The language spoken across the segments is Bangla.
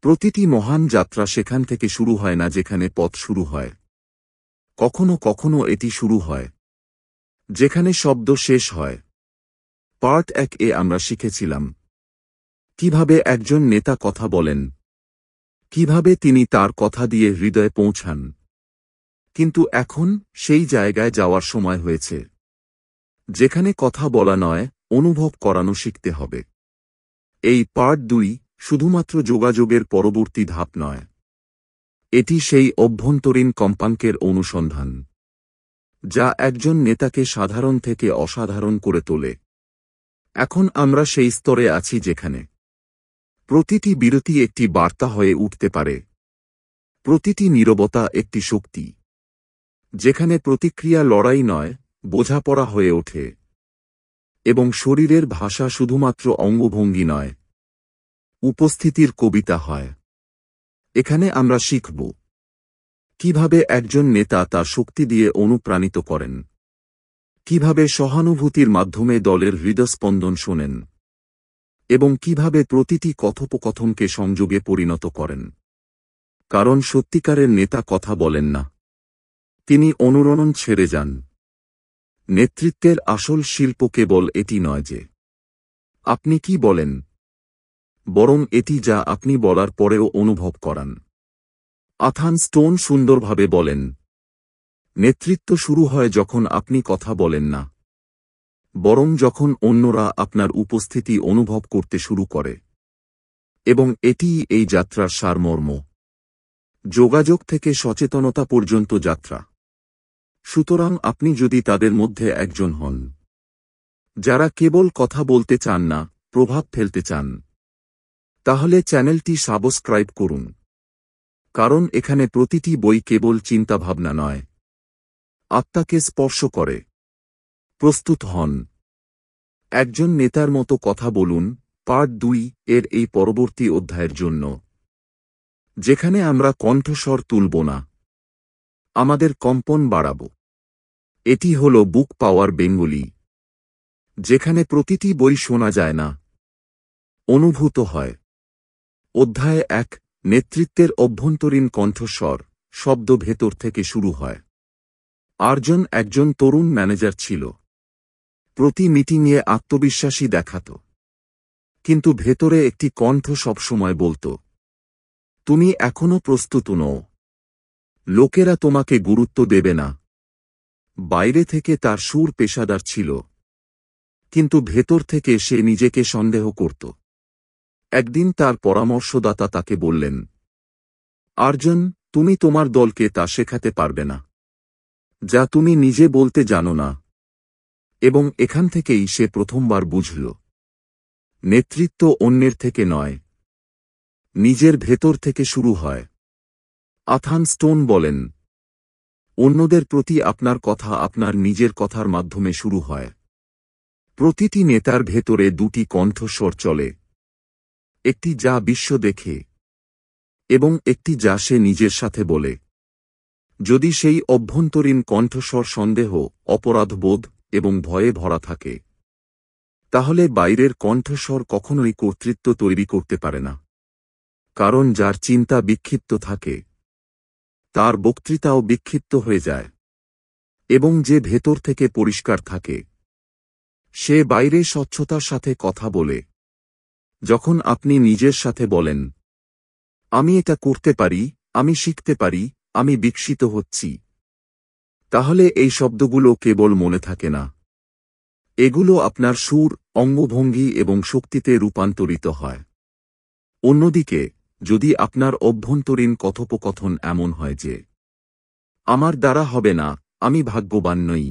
প্রতিটি মহান যাত্রা সেখান থেকে শুরু হয় না যেখানে পথ শুরু হয়। কখনো কখনো এটি শুরু হয় যেখানে শব্দ শেষ হয়। পার্ট 1 এ আমরা শিখেছিলাম কিভাবে একজন নেতা কথা বলেন, কিভাবে তিনি তার কথা দিয়ে হৃদয়ে পৌঁছান। কিন্তু এখন সেই জায়গায় যাওয়ার সময় হয়েছে যেখানে কথা বলা নয়, অনুভব করানো শিখতে হবে। এই পার্ট 2 শুধুমাত্র যোগাযোগের পরবর্তী ধাপ নয়, এটি সেই অভ্যন্তরীণ কম্পাঙ্কের অনুসন্ধান যা একজন নেতাকে সাধারণ থেকে অসাধারণ করে তোলে। এখন আমরা সেই স্তরে আছি যেখানে প্রতিটি বিরতি একটি বার্তা হয়ে উঠতে পারে, প্রতিটি নীরবতা একটি শক্তি, যেখানে প্রতিক্রিয়া লড়াই নয়, বোঝাপড়া হয়ে ওঠে, এবং শরীরের ভাষা শুধুমাত্র অঙ্গভঙ্গি নয়, উপস্থিতির কবিতা হয়। এখানে আমরা শিখব কিভাবে একজন নেতা তার শক্তি দিয়ে অনুপ্রাণিত করেন, কিভাবে সহানুভূতির মাধ্যমে দলের হৃদস্পন্দন শোনেন, এবং কিভাবে প্রতিটি কথোপকথনকে সংযোগে পরিণত করেন। কারণ সত্যিকারের নেতা কথা বলেন না, তিনি অনুরণন ছেড়ে যান। নেতৃত্বের আসল শিল্প কেবল এটি নয় যে আপনি কি বলেন, বরং এটি যা আপনি বলার পরেও অনুভব করান। আথান স্টোন সুন্দরভাবে বলেন, নেতৃত্ব শুরু হয় যখন আপনি কথা বলেন না, বরং যখন অন্যরা আপনার উপস্থিতি অনুভব করতে শুরু করে। এবং এটিই এই যাত্রার সারমর্ম, যোগাযোগ থেকে সচেতনতা পর্যন্ত যাত্রা। সুতরাং আপনি যদি তাদের মধ্যে একজন হন যারা কেবল কথা বলতে চান না, প্রভাব ফেলতে চান, তাহলে চ্যানেলটি সাবস্ক্রাইব করুন। কারণ এখানে প্রতিটি বই কেবল চিন্তাভাবনা নয়, আত্মাকে স্পর্শ করে। প্রস্তুত হন। একজন নেতার মতো কথা বলুন পার্ট 2 এর এই পরবর্তী অধ্যায়ের জন্য, যেখানে আমরা কণ্ঠস্বর তুলব না, আমাদের কম্পন বাড়াব। এটি হল বুক পাওয়ার বেঙ্গলি, যেখানে প্রতিটি বই শোনা যায় না, অনুভূত হয়। অধ্যায় 1, নেতৃত্বের অভ্যন্তরীণ কণ্ঠস্বর। শব্দ ভেতর থেকে শুরু হয়। আর্জন একজন তরুণ ম্যানেজার ছিল। প্রতি মিটিংয়ে আত্মবিশ্বাসী দেখাত, কিন্তু ভেতরে একটি কণ্ঠ সবসময় বলত, তুমি এখনো প্রস্তুত নও, লোকেরা তোমাকে গুরুত্ব দেবে না। বাইরে থেকে তার সুর পেশাদার ছিল, কিন্তু ভেতর থেকে সে নিজেকে সন্দেহ করত। একদিন তার পরামর্শদাতা তাকে বললেন, আর্জন, তুমি তোমার দলকে তা শেখাতে পারবে না যা তুমি নিজে বলতে জানো না। এবং এখান থেকেই সে প্রথমবার বুঝল, নেতৃত্ব অন্যের থেকে নয়, নিজের ভেতর থেকে শুরু হয়। আথান স্টোন বলেন, অন্যদের প্রতি আপনার কথা আপনার নিজের কথার মাধ্যমে শুরু হয়। প্রতিটি নেতার ভেতরে দুটি কণ্ঠস্বর চলে, একটি যা বিশ্ব দেখে, এবং একটি যা সে নিজের সাথে বলে। যদি সেই অভ্যন্তরীণ কণ্ঠস্বর সন্দেহ, অপরাধবোধ এবং ভয়ে ভরা থাকে, তাহলে বাইরের কণ্ঠস্বর কখনোই কর্তৃত্ব তৈরি করতে পারে না। কারণ যার চিন্তা বিক্ষিপ্ত থাকে, তার বক্তৃতাও বিক্ষিপ্ত হয়ে যায়। এবং যে ভেতর থেকে পরিষ্কার থাকে, সে বাইরে স্বচ্ছতার সাথে কথা বলে। যখন আপনি নিজের সাথে বলেন, আমি এটা করতে পারি, আমি শিখতে পারি, আমি বিকশিত হচ্ছি, তাহলে এই শব্দগুলো কেবল মনে থাকে না, এগুলো আপনার সুর, অঙ্গভঙ্গি এবং শক্তিতে রূপান্তরিত হয়। অন্যদিকে, যদি আপনার অভ্যন্তরীণ কথোপকথন এমন হয় যে আমার দ্বারা হবে না, আমি ভাগ্যবান নই,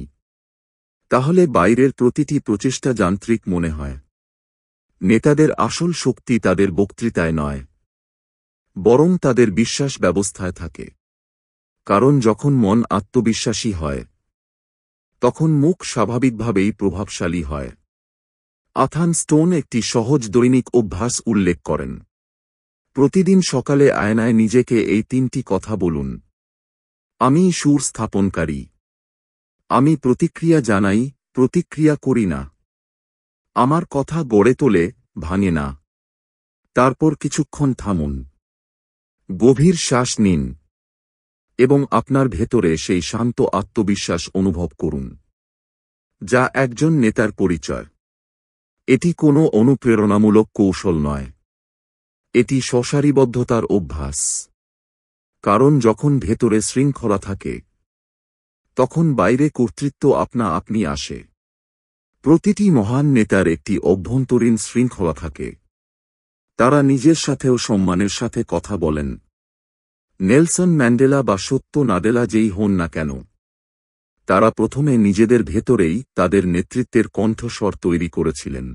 তাহলে বাইরের প্রতিটি প্রচেষ্টা যান্ত্রিক মনে হয়। নেতাদের আসল শক্তি তাদের বক্তৃতায় নয়, বরং তাদের বিশ্বাস ব্যবস্থায় থাকে। কারণ যখন মন আত্মবিশ্বাসী হয়, তখন মুখ স্বাভাবিকভাবেই প্রভাবশালী হয়। আথান স্টোন একটি সহজ দৈনিক অভ্যাস উল্লেখ করেন। প্রতিদিন সকালে আয়নায় নিজেকে এই 3টি কথা বলুন, আমি সুর স্থাপনকারী, আমি প্রতিক্রিয়া জানাই, প্রতিক্রিয়া করি না, আমার কথা গড়ে তোলে, ভাঙে না। তারপর কিছুক্ষণ থামুন। গভীর শ্বাস নিন এবং আপনার ভেতরে সেই শান্ত আত্মবিশ্বাস অনুভব করুন যা একজন নেতার পরিচয়। এটি কোনো অনুপ্রেরণামূলক কৌশল নয়, এটি স্বসারিবদ্ধতার অভ্যাস। কারণ যখন ভেতরে শৃঙ্খলা থাকে তখন বাইরে কর্তৃত্ব আপনা আপনি আসে। প্রতিটি মহান নেতার একটি অভ্যন্তরীণ শৃঙ্খলা থাকে। তারা নিজের সাথেও সম্মানের সাথে কথা বলেন। নেলসন ম্যান্ডেলা বা সত্য নাদেলা যেই হন না কেন, তারা প্রথমে নিজেদের ভেতরেই তাদের নেতৃত্বের কণ্ঠস্বর তৈরি করেছিলেন।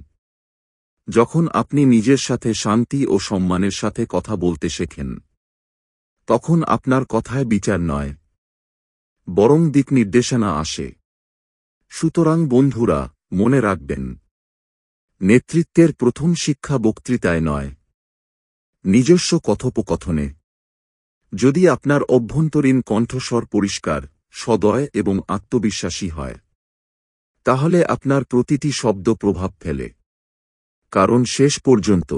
যখন আপনি নিজের সাথে শান্তি ও সম্মানের সাথে কথা বলতে শেখেন, তখন আপনার কথায় বিচার নয়, বরং দিক নির্দেশনা আসে। সুতরাং বন্ধুরা, মনে রাখবেন, নেতৃত্বের প্রথম শিক্ষা বক্তৃতায় নয়, নিজস্ব কথোপকথনে। যদি আপনার অভ্যন্তরীণ কণ্ঠস্বর পরিষ্কার, সদয় এবং আত্মবিশ্বাসী হয়, তাহলে আপনার প্রতিটি শব্দ প্রভাব ফেলে। কারণ শেষ পর্যন্ত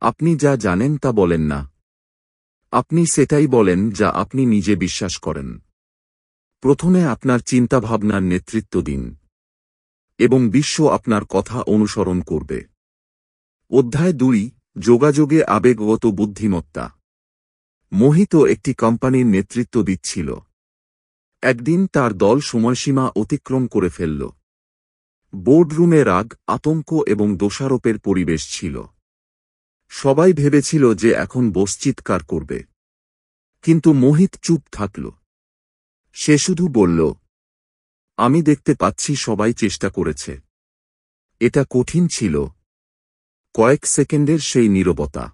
আপনি যা জানেন তা বলেন না, আপনি সেটাই বলেন যা আপনি নিজে বিশ্বাস করেন। প্রথমে আপনার চিন্তাভাবনার নেতৃত্ব দিন, এবং বিশ্ব আপনার কথা অনুসরণ করবে। অধ্যায় 2, যোগাযোগে আবেগগত বুদ্ধিমত্তা। মোহিত একটি কোম্পানির নেতৃত্ব দিচ্ছিল। একদিন তার দল সময়সীমা অতিক্রম করে ফেলল। বোর্ডরুমে রাগ, আতঙ্ক এবং দোষারোপের পরিবেশ ছিল। সবাই ভেবেছিল যে এখন বস চিৎকার করবে। কিন্তু মোহিত চুপ থাকল। সে শুধু বলল, আমি দেখতে পাচ্ছি সবাই চেষ্টা করেছে। এটা কঠিন ছিল। কয়েক সেকেন্ডের সেই নীরবতা,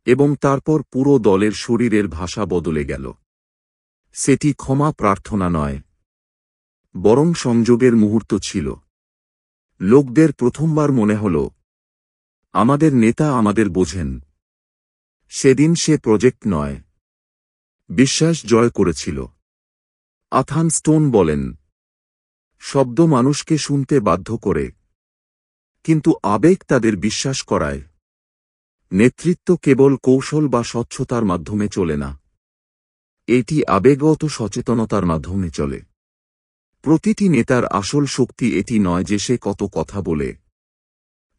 এবং তারপর পুরো দলের শরীরের ভাষা বদলে গেল। সেটি ক্ষমা প্রার্থনা নয়, বরং সংযোগের মুহূর্ত ছিল। লোকদের প্রথমবার মনে হল, আমাদের নেতা আমাদের বোঝেন। সেদিন সে প্রজেক্ট নয়, বিশ্বাস জয় করেছিল। আথান স্টোন বলেন, শব্দ মানুষকে শুনতে বাধ্য করে, কিন্তু আবেগ তাদের বিশ্বাস করায়। নেতৃত্ব কেবল কৌশল বা স্বচ্ছতার মাধ্যমে চলে না, এটি আবেগগত সচেতনতার মাধ্যমে চলে। প্রতিটি নেতার আসল শক্তি এটি নয় যে সে কত কথা বলে,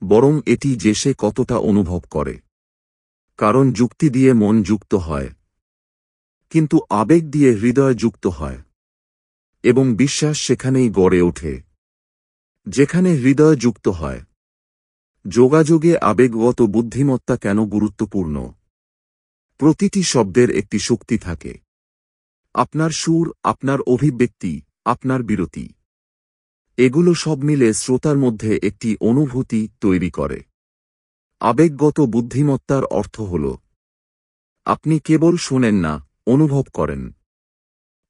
বরং এটি যে সে কতটা অনুভব করে। কারণ যুক্তি দিয়ে মন যুক্ত হয়, কিন্তু আবেগ দিয়ে হৃদয় যুক্ত হয়, এবং বিশ্বাস সেখানেই গড়ে ওঠে যেখানে হৃদয় যুক্ত হয়। যোগাযোগে আবেগগত বুদ্ধিমত্তা কেন গুরুত্বপূর্ণ? প্রতিটি শব্দের একটি শক্তি থাকে। আপনার সুর, আপনার অভিব্যক্তি, আপনার বিরতি, এগুলো সব মিলে শ্রোতার মধ্যে একটি অনুভূতি তৈরি করে। আবেগগত বুদ্ধিমত্তার অর্থ হল, আপনি কেবল শোনেন না, অনুভব করেন।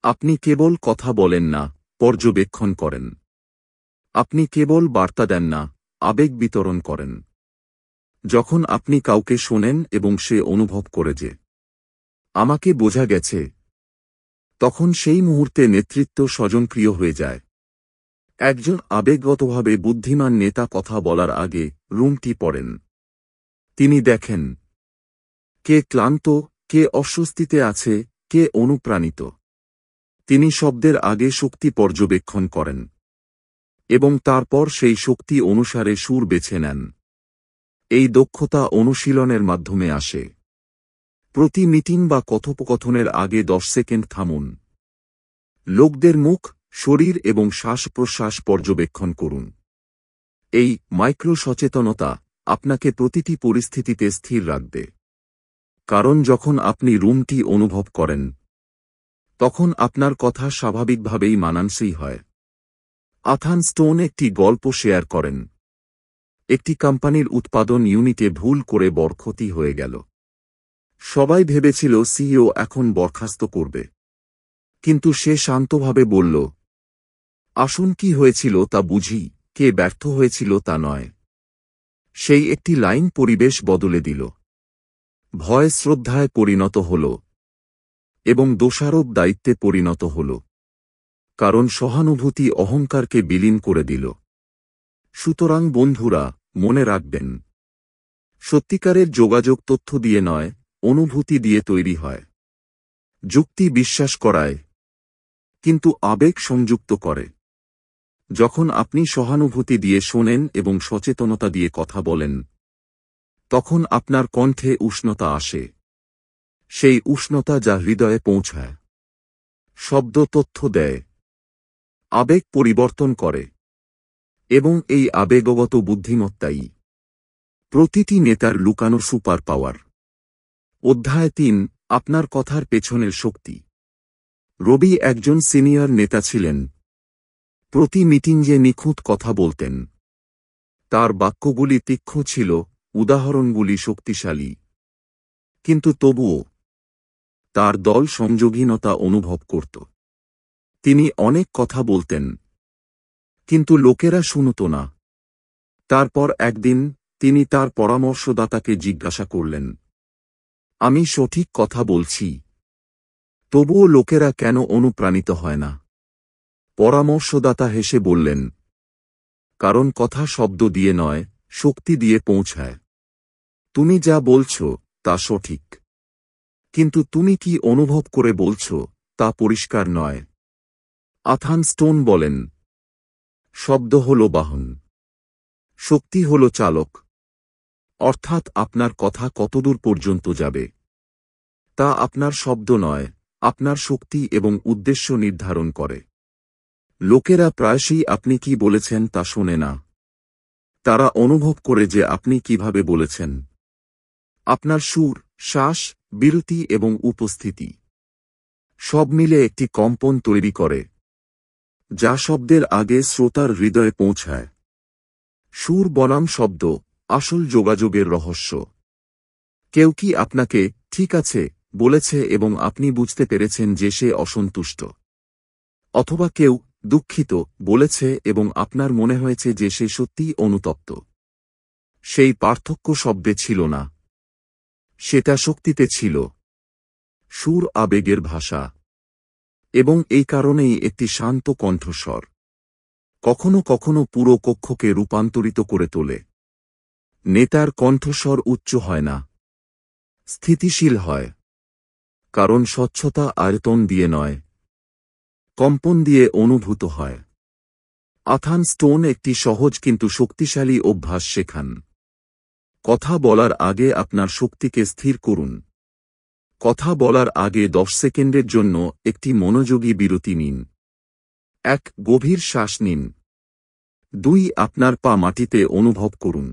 আপনি কেবল কথা বলেন না, পর্যবেক্ষণ করেন। আপনি কেবল বার্তা দেন না, আবেগ বিতরণ করেন। যখন আপনি কাউকে শোনেন এবং সে অনুভব করে যে আমাকে বোঝা গেছে, তখন সেই মুহূর্তে নেতৃত্ব স্বজনপ্রিয় হয়ে যায়। একজন আবেগগতভাবে বুদ্ধিমান নেতা কথা বলার আগে রুমটি পড়েন। তিনি দেখেন কে ক্লান্ত, কে অস্বস্তিতে আছে, কে অনুপ্রাণিত। তিনি শব্দের আগে শক্তি পর্যবেক্ষণ করেন, এবং তারপর সেই শক্তি অনুসারে সুর বেছে নেন। এই দক্ষতা অনুশীলনের মাধ্যমে আসে। প্রতি মিটিং বা কথোপকথনের আগে 10 সেকেন্ড থামুন। লোকদের মুখ, শরীর এবং শ্বাস-প্রশ্বাস পর্যবেক্ষণ করুন। এই মাইক্রো সচেতনতা আপনাকে প্রতিটি পরিস্থিতিতে স্থির রাখবে। কারণ যখন আপনি রুমটি অনুভব করেন, তখন আপনার কথা স্বাভাবিকভাবেই মানানসই হয়। আথান স্টোন একটি গল্প শেয়ার করেন। একটি কোম্পানির উৎপাদন ইউনিটে ভুল করে বড় ক্ষতি হয়ে গেল। সবাই ভেবেছিল সিইও এখন বরখাস্ত করবে। কিন্তু সে শান্তভাবে বলল, আসুন কি হয়েছিল তা বুঝি, কে ব্যর্থ হয়েছিল তা নয়। সেই একটি লাইন পরিবেশ বদলে দিল। ভয় শ্রদ্ধায় পরিণত হল, এবং দোষারোপ দায়িত্বে পরিণত হল। কারণ সহানুভূতি অহংকারকে বিলীন করে দিল। সুতরাং বন্ধুরা, মনে রাখবেন, সত্যিকারের যোগাযোগ তথ্য দিয়ে নয়, অনুভূতি দিয়ে তৈরি হয়। যুক্তি বিশ্বাস করায়, কিন্তু আবেগ সংযুক্ত করে। যখন আপনি সহানুভূতি দিয়ে শোনেন এবং সচেতনতা দিয়ে কথা বলেন, তখন আপনার কণ্ঠে উষ্ণতা আসে। সেই উষ্ণতা যা হৃদয়ে পৌঁছায়। শব্দ তথ্য দেয়, আবেগ পরিবর্তন করে, এবং এই আবেগগত বুদ্ধিমত্তাই প্রতিটি নেতার লুকানো সুপার পাওয়ার। অধ্যায় ৩, আপনার কথার পেছনের শক্তি। রবি একজন সিনিয়র নেতা ছিলেন। প্রতি মিটিংয়ে নিখুঁত কথা বলতেন। তার বাক্যগুলি তীক্ষ্ণ ছিল, উদাহরণগুলি শক্তিশালী। কিন্তু তবুও তার দল সংযোগহীনতা অনুভব করত। তিনি অনেক কথা বলতেন, কিন্তু লোকেরা শুনত না। তারপর একদিন তিনি তার পরামর্শদাতাকে জিজ্ঞাসা করলেন, আমি সঠিক কথা বলছি, তবুও লোকেরা কেন অনুপ্রাণিত হয় না? পরামর্শদাতা হেসে বললেন, কারণ কথা শব্দ দিয়ে নয়, শক্তি দিয়ে পৌঁছায়। তুমি যা বলছ তা সঠিক, কিন্তু তুমি কি অনুভব করে বলছ তা পরিষ্কার নয়। আথান স্টোন বলেন, শব্দ হল বাহন, শক্তি হল চালক। অর্থাৎ আপনার কথা কতদূর পর্যন্ত যাবে তা আপনার শব্দ নয়, আপনার শক্তি এবং উদ্দেশ্য নির্ধারণ করে। লোকেরা প্রায়শই আপনি কি বলেছেন তা শোনে না। তারা অনুভব করে যে আপনি কিভাবে বলেছেন। আপনার সুর, শ্বাস, বিরতি এবং উপস্থিতি সব মিলে একটি কম্পন তৈরি করে, যা শব্দের আগে শ্রোতার হৃদয়ে পৌঁছায়। সুর বনাম শব্দ আসল যোগাযোগের রহস্য। কেউ কি আপনাকে ঠিক আছে বলেছে এবং আপনি বুঝতে পেরেছেন যে সে অসন্তুষ্ট, অথবা কেউ দুঃখিত বলেছে এবং আপনার মনে হয়েছে যে সে সত্যিই অনুতপ্ত। সেই পার্থক্য শব্দে ছিল না, সেটা শক্তিতে ছিল। সুর আবেগের ভাষা, এবং এই কারণেই একটি শান্ত কণ্ঠস্বর কখনো কখনো পুরো কক্ষকে রূপান্তরিত করে তোলে। নেতার কণ্ঠস্বর উচ্চ হয় না, স্থিতিশীল হয়, কারণ স্বচ্ছতা আয়তন দিয়ে নয়, কম্পন দিয়ে অনুভূত হয়। আথান স্টোন একটি সহজ কিন্তু শক্তিশালী অভ্যাস শেখান। কথা বলার আগে আপনার শক্তিকে স্থির করুন। কথা বলার আগে 10 সেকেন্ডের জন্য একটি মনোযোগী বিরতি নিন। 1. গভীর শ্বাস নিন। 2. আপনার পা মাটিতে অনুভব করুন।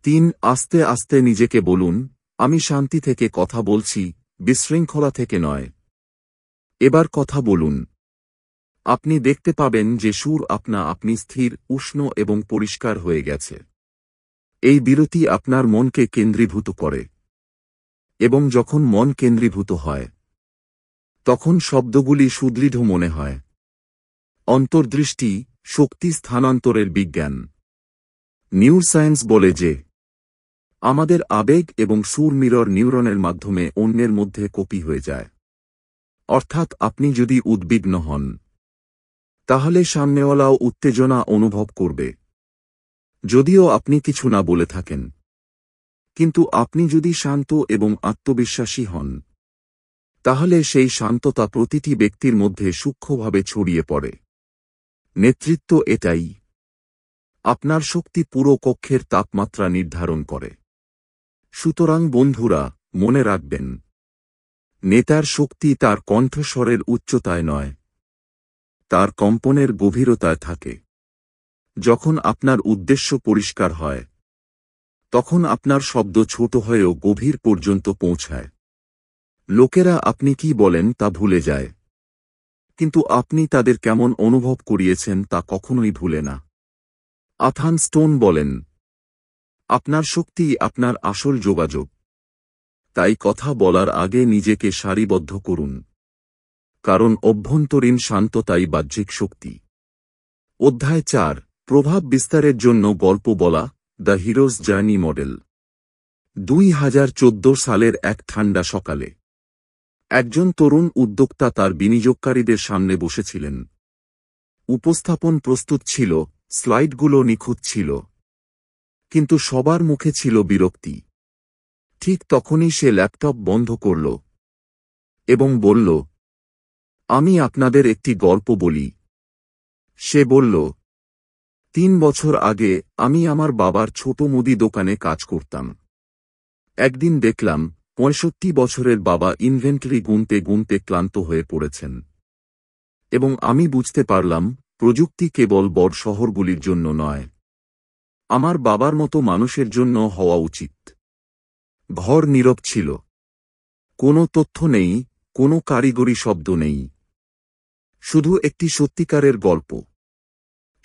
3. আস্তে আস্তে নিজেকে বলুন, আমি শান্তি থেকে কথা বলছি, বিশৃঙ্খলা থেকে নয়। এবার কথা বলুন। আপনি দেখতে পাবেন যে সুর আপনি স্থির, উষ্ণ এবং পরিষ্কার হয়ে গেছে। এই বিরতি আপনার মনকে কেন্দ্রীভূত করে, এবং যখন মন কেন্দ্রীভূত হয়, তখন শব্দগুলি সুদৃঢ় মনে হয়। অন্তর্দৃষ্টি, শক্তি স্থানান্তরের বিজ্ঞান। নিউরোসায়েন্স বলে যে আমাদের আবেগ এবং সুর মিরর নিউরনের মাধ্যমে অন্যের মধ্যে কপি হয়ে যায়। অর্থাৎ আপনি যদি উদ্বিগ্ন হন, তাহলে সামনেওয়ালাও উত্তেজনা অনুভব করবে, যদিও আপনি কিছু না বলে থাকেন। কিন্তু আপনি যদি শান্ত এবং আত্মবিশ্বাসী হন, তাহলে সেই শান্ততা প্রতিটি ব্যক্তির মধ্যে সূক্ষ্মভাবে ছড়িয়ে পড়ে। নেতৃত্ব এটাই। আপনার শক্তি পুরো কক্ষের তাপমাত্রা নির্ধারণ করে। সুতরাং বন্ধুরা, মনে রাখবেন, নেতার শক্তি তার কণ্ঠস্বরের উচ্চতায় নয়, তার কম্পনের গভীরতায় থাকে। যখন আপনার উদ্দেশ্য পরিষ্কার হয়, তখন আপনার শব্দ ছোট হয়েও গভীর পর্যন্ত পৌঁছায়। লোকেরা আপনি কি বলেন তা ভুলে যায়, কিন্তু আপনি তাদের কেমন অনুভব করিয়েছেন তা কখনোই ভুলে না। আথান স্টোন বলেন, আপনার শক্তি আপনার আসল যোগাযোগ। তাই কথা বলার আগে নিজেকে সারিবদ্ধ করুন, কারণ অভ্যন্তরীণ শান্ততাই বাহ্যিক শক্তি। অধ্যায় 4, প্রভাব বিস্তারের জন্য গল্প বলা, দ্য হিরোজ জার্নি মডেল। 2014 সালের এক ঠান্ডা সকালে একজন তরুণ উদ্যোক্তা তার বিনিয়োগকারীদের সামনে বসেছিলেন। উপস্থাপন প্রস্তুত ছিল, স্লাইডগুলো নিখুঁত ছিল, কিন্তু সবার মুখে ছিল বিরক্তি। ঠিক তখনই সে ল্যাপটপ বন্ধ করল এবং বলল, আমি আপনাদের একটি গল্প বলি। সে বলল, 3 বছর আগে আমি আমার বাবার ছোট মুদি দোকানে কাজ করতাম। একদিন দেখলাম 65 বছরের বাবা ইনভেন্টরি গুনতে গুনতে ক্লান্ত হয়ে পড়েছেন। এবং আমি বুঝতে পারলাম, প্রযুক্তি কেবল বড় শহরগুলির জন্য নয়, আমার বাবার মতো মানুষের জন্য হওয়া উচিত। ঘর নীরব ছিল। কোনো তথ্য নেই, কোনো কারিগরি শব্দ নেই, শুধু একটি সত্যিকারের গল্প।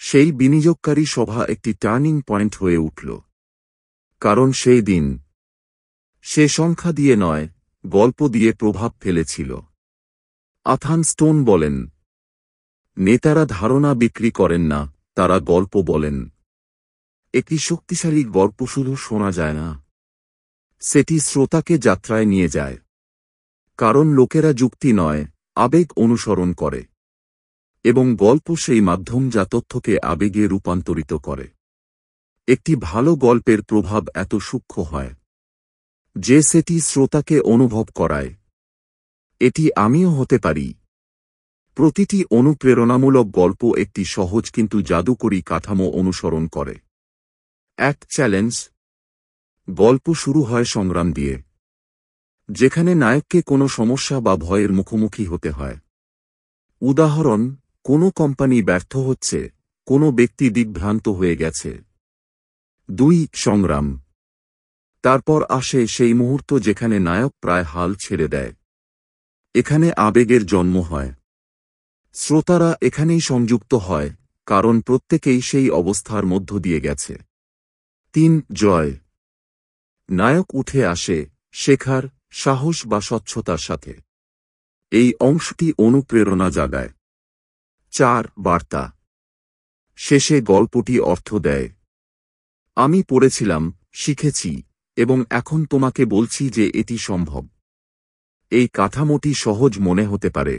সেই বিনিয়োগকারী সভা একটি টার্নিং পয়েন্ট হয়ে উঠল। কারণ সেই দিন সে সংখ্যা দিয়ে নয়, গল্প দিয়ে প্রভাব ফেলেছিল। আথান স্টোন বলেন, নেতারা ধারণা বিক্রি করেন না, তারা গল্প বলেন। একটি শক্তিশালী গল্প শুধু শোনা যায় না, সেটি শ্রোতাকে যাত্রায় নিয়ে যায়। কারণ লোকেরা যুক্তি নয়, আবেগ অনুসরণ করে। এবং গল্প সেই মাধ্যম যা তথ্যকে আবেগে রূপান্তরিত করে। একটি ভালো গল্পের প্রভাব এত সূক্ষ্ম হয় যে সেটি শ্রোতাকে অনুভব করায়, এটি আমিও হতে পারি। প্রতিটি অনুপ্রেরণামূলক গল্প একটি সহজ কিন্তু জাদুকরী কাঠামো অনুসরণ করে। এক চ্যালেঞ্জ। গল্প শুরু হয় সংগ্রাম দিয়ে, যেখানে নায়ককে কোনো সমস্যা বা ভয়ের মুখোমুখি হতে হয়। উদাহরণ, কোনো কোম্পানি ব্যর্থ হচ্ছে, কোনো ব্যক্তি দিগ্ভ্রান্ত হয়ে গেছে। 2 সংগ্রাম। তারপর আসে সেই মুহূর্ত যেখানে নায়ক প্রায় হাল ছেড়ে দেয়। এখানে আবেগের জন্ম হয়। শ্রোতারা এখানেই সংযুক্ত হয়, কারণ প্রত্যেকেই সেই অবস্থার মধ্য দিয়ে গেছে। 3 জয়। নায়ক উঠে আসে, শেখার, সাহস বা স্বচ্ছতার সাথে। এই অংশটি অনুপ্রেরণা জাগায়। 4 বার্তা। শেষে গল্পটি অর্থ দেয়। আমি পড়েছিলাম, শিখেছি, এবং এখন তোমাকে বলছি যে এটি সম্ভব। এই কাঠামোটি সহজ মনে হতে পারে,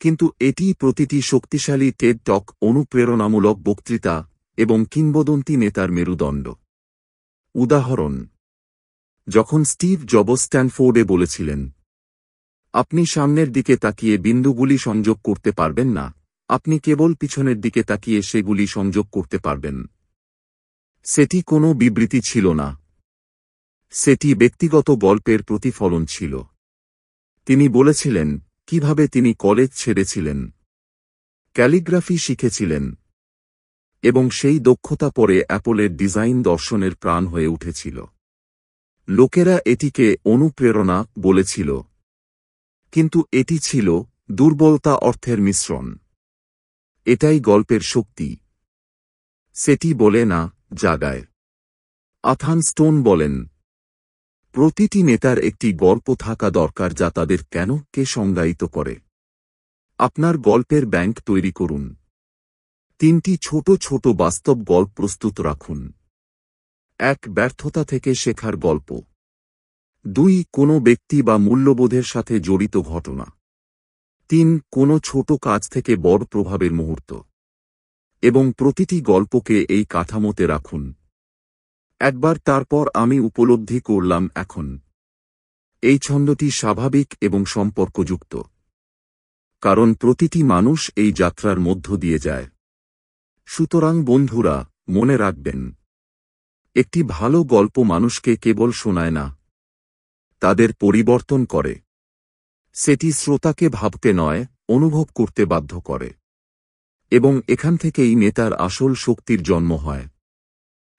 কিন্তু এটি প্রতিটি শক্তিশালী টেড টক, অনুপ্রেরণামূলক বক্তৃতা এবং কিংবদন্তি নেতার মেরুদণ্ড। উদাহরণ, যখন স্টিভ জবস স্ট্যানফোর্ডে বলেছিলেন, আপনি সামনের দিকে তাকিয়ে বিন্দুগুলি সংযোগ করতে পারবেন না, আপনি কেবল পিছনের দিকে তাকিয়ে সেগুলি সংযোগ করতে পারবেন। সেটি কোনো বিবৃতি ছিল না, সেটি ব্যক্তিগত গল্পের প্রতিফলন ছিল। তিনি বলেছিলেন কিভাবে তিনি কলেজ ছেড়েছিলেন, ক্যালিগ্রাফি শিখেছিলেন, এবং সেই দক্ষতা পরে অ্যাপলের ডিজাইন দর্শনের প্রাণ হয়ে উঠেছিল। লোকেরা এটিকে অনুপ্রেরণা বলেছিল, কিন্তু এটি ছিল দুর্বলতা অর্থের মিশ্রণ। এটাই গল্পের শক্তি। সেটি বলে না, জাগায়। আথান স্টোন বলেন, প্রতিটি নেতার একটি গল্প থাকা দরকার যা তাদের কেন কে সংজ্ঞায়িত করে। আপনার গল্পের ব্যাংক তৈরি করুন। 3টি ছোট ছোট বাস্তব গল্প প্রস্তুত রাখুন। 1 ব্যর্থতা থেকে শেখার গল্প। 2 কোনো ব্যক্তি বা মূল্যবোধের সাথে জড়িত ঘটনা। 3 কোনো ছোট কাজ থেকে বড় প্রভাবের মুহূর্ত। এবং প্রতিটি গল্পকে এই কাঠামোতে রাখুন। একবার তারপর আমি উপলব্ধি করলাম এখন এই ছন্দটি স্বাভাবিক এবং সম্পর্কযুক্ত। কারণ প্রতিটি মানুষ এই যাত্রার মধ্য দিয়ে যায়। সুতরাং বন্ধুরা, মনে রাখবেন, একটি ভালো গল্প মানুষকে কেবল শোনায় না, তাদের পরিবর্তন করে। সেটি শ্রোতাকে ভাবতে নয়, অনুভব করতে বাধ্য করে। এবং এখান থেকেই নেতার আসল শক্তির জন্ম হয়,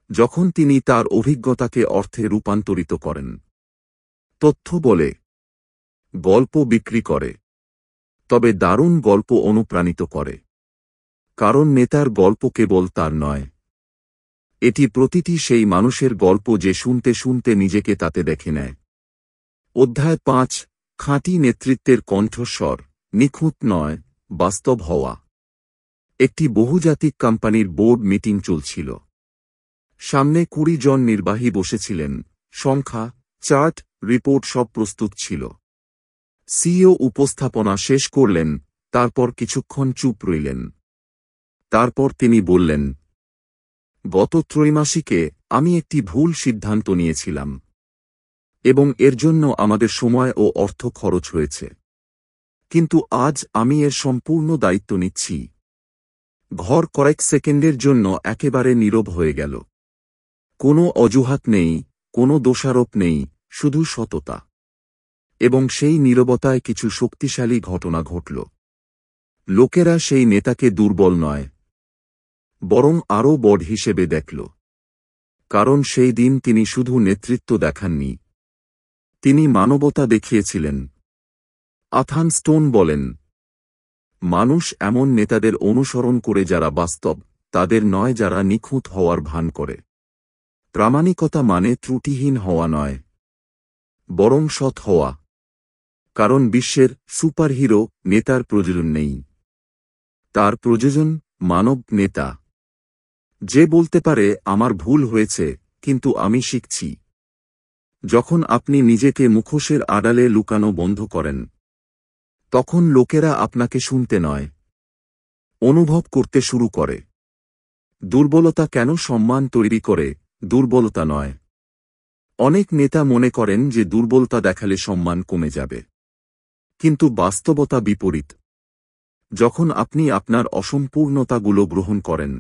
যখন তিনি তার অভিজ্ঞতাকে অর্থে রূপান্তরিত করেন। তথ্য বলে, গল্প বিক্রি করে, তবে দারুণ গল্প অনুপ্রাণিত করে। কারণ নেতার গল্প কেবল তার নয়, এটি প্রতিটি সেই মানুষের গল্প যে শুনতে শুনতে নিজেকে তাতে দেখে নেয়। অধ্যায় 5, খাঁটি নেতৃত্বের কণ্ঠস্বর, নিখুঁত নয়, বাস্তব হওয়া। একটি বহুজাতিক কোম্পানির বোর্ড মিটিং চলছিল। সামনে 20 জন নির্বাহী বসেছিলেন, সংখ্যা, চার্ট, রিপোর্ট সব প্রস্তুত ছিল। সিইও উপস্থাপনা শেষ করলেন, তারপর কিছুক্ষণ চুপ রইলেন। তারপর তিনি বললেন, গত ত্রৈমাসিকে আমি একটি ভুল সিদ্ধান্ত নিয়েছিলাম। এবং এর জন্য আমাদের সময় ও অর্থ খরচ হয়েছে। কিন্তু আজ আমি এর সম্পূর্ণ দায়িত্ব নিচ্ছি। ঘর কয়েক সেকেন্ডের জন্য একেবারে নীরব হয়ে গেল। কোনো অজুহাত নেই, কোনো দোষারোপ নেই, শুধু সততা। এবং সেই নীরবতায় কিছু শক্তিশালী ঘটনা ঘটল। লোকেরা সেই নেতাকে দুর্বল নয়, বরং আরও বড় হিসেবে দেখল। কারণ সেই দিন তিনি শুধু নেতৃত্ব দেখাননি, তিনি মানবতা দেখিয়েছিলেন। আথান স্টোন বলেন, মানুষ এমন নেতাদের অনুসরণ করে যারা বাস্তব, তাদের নয় যারা নিখুঁত হওয়ার ভান করে। প্রামাণিকতা মানে ত্রুটিহীন হওয়া নয়, বরং সৎ হওয়া। কারণ বিশ্বের সুপারহিরো নেতার প্রয়োজন নেই, তার প্রয়োজন মানব নেতা, যে বলতে পারে আমার ভুল হয়েছে, কিন্তু আমি শিখছি। যখন আপনি নিজেকে মুখোশের আড়ালে লুকানো বন্ধ করেন, তখন লোকেরা আপনাকে শুনতে নয়, অনুভব করতে শুরু করে। দুর্বলতা কেন সম্মান তৈরি করে? দুর্বলতা নয়। অনেক নেতা মনে করেন যে দুর্বলতা দেখালে সম্মান কমে যাবে, কিন্তু বাস্তবতা বিপরীত। যখন আপনি আপনার অসম্পূর্ণতাগুলো গ্রহণ করেন,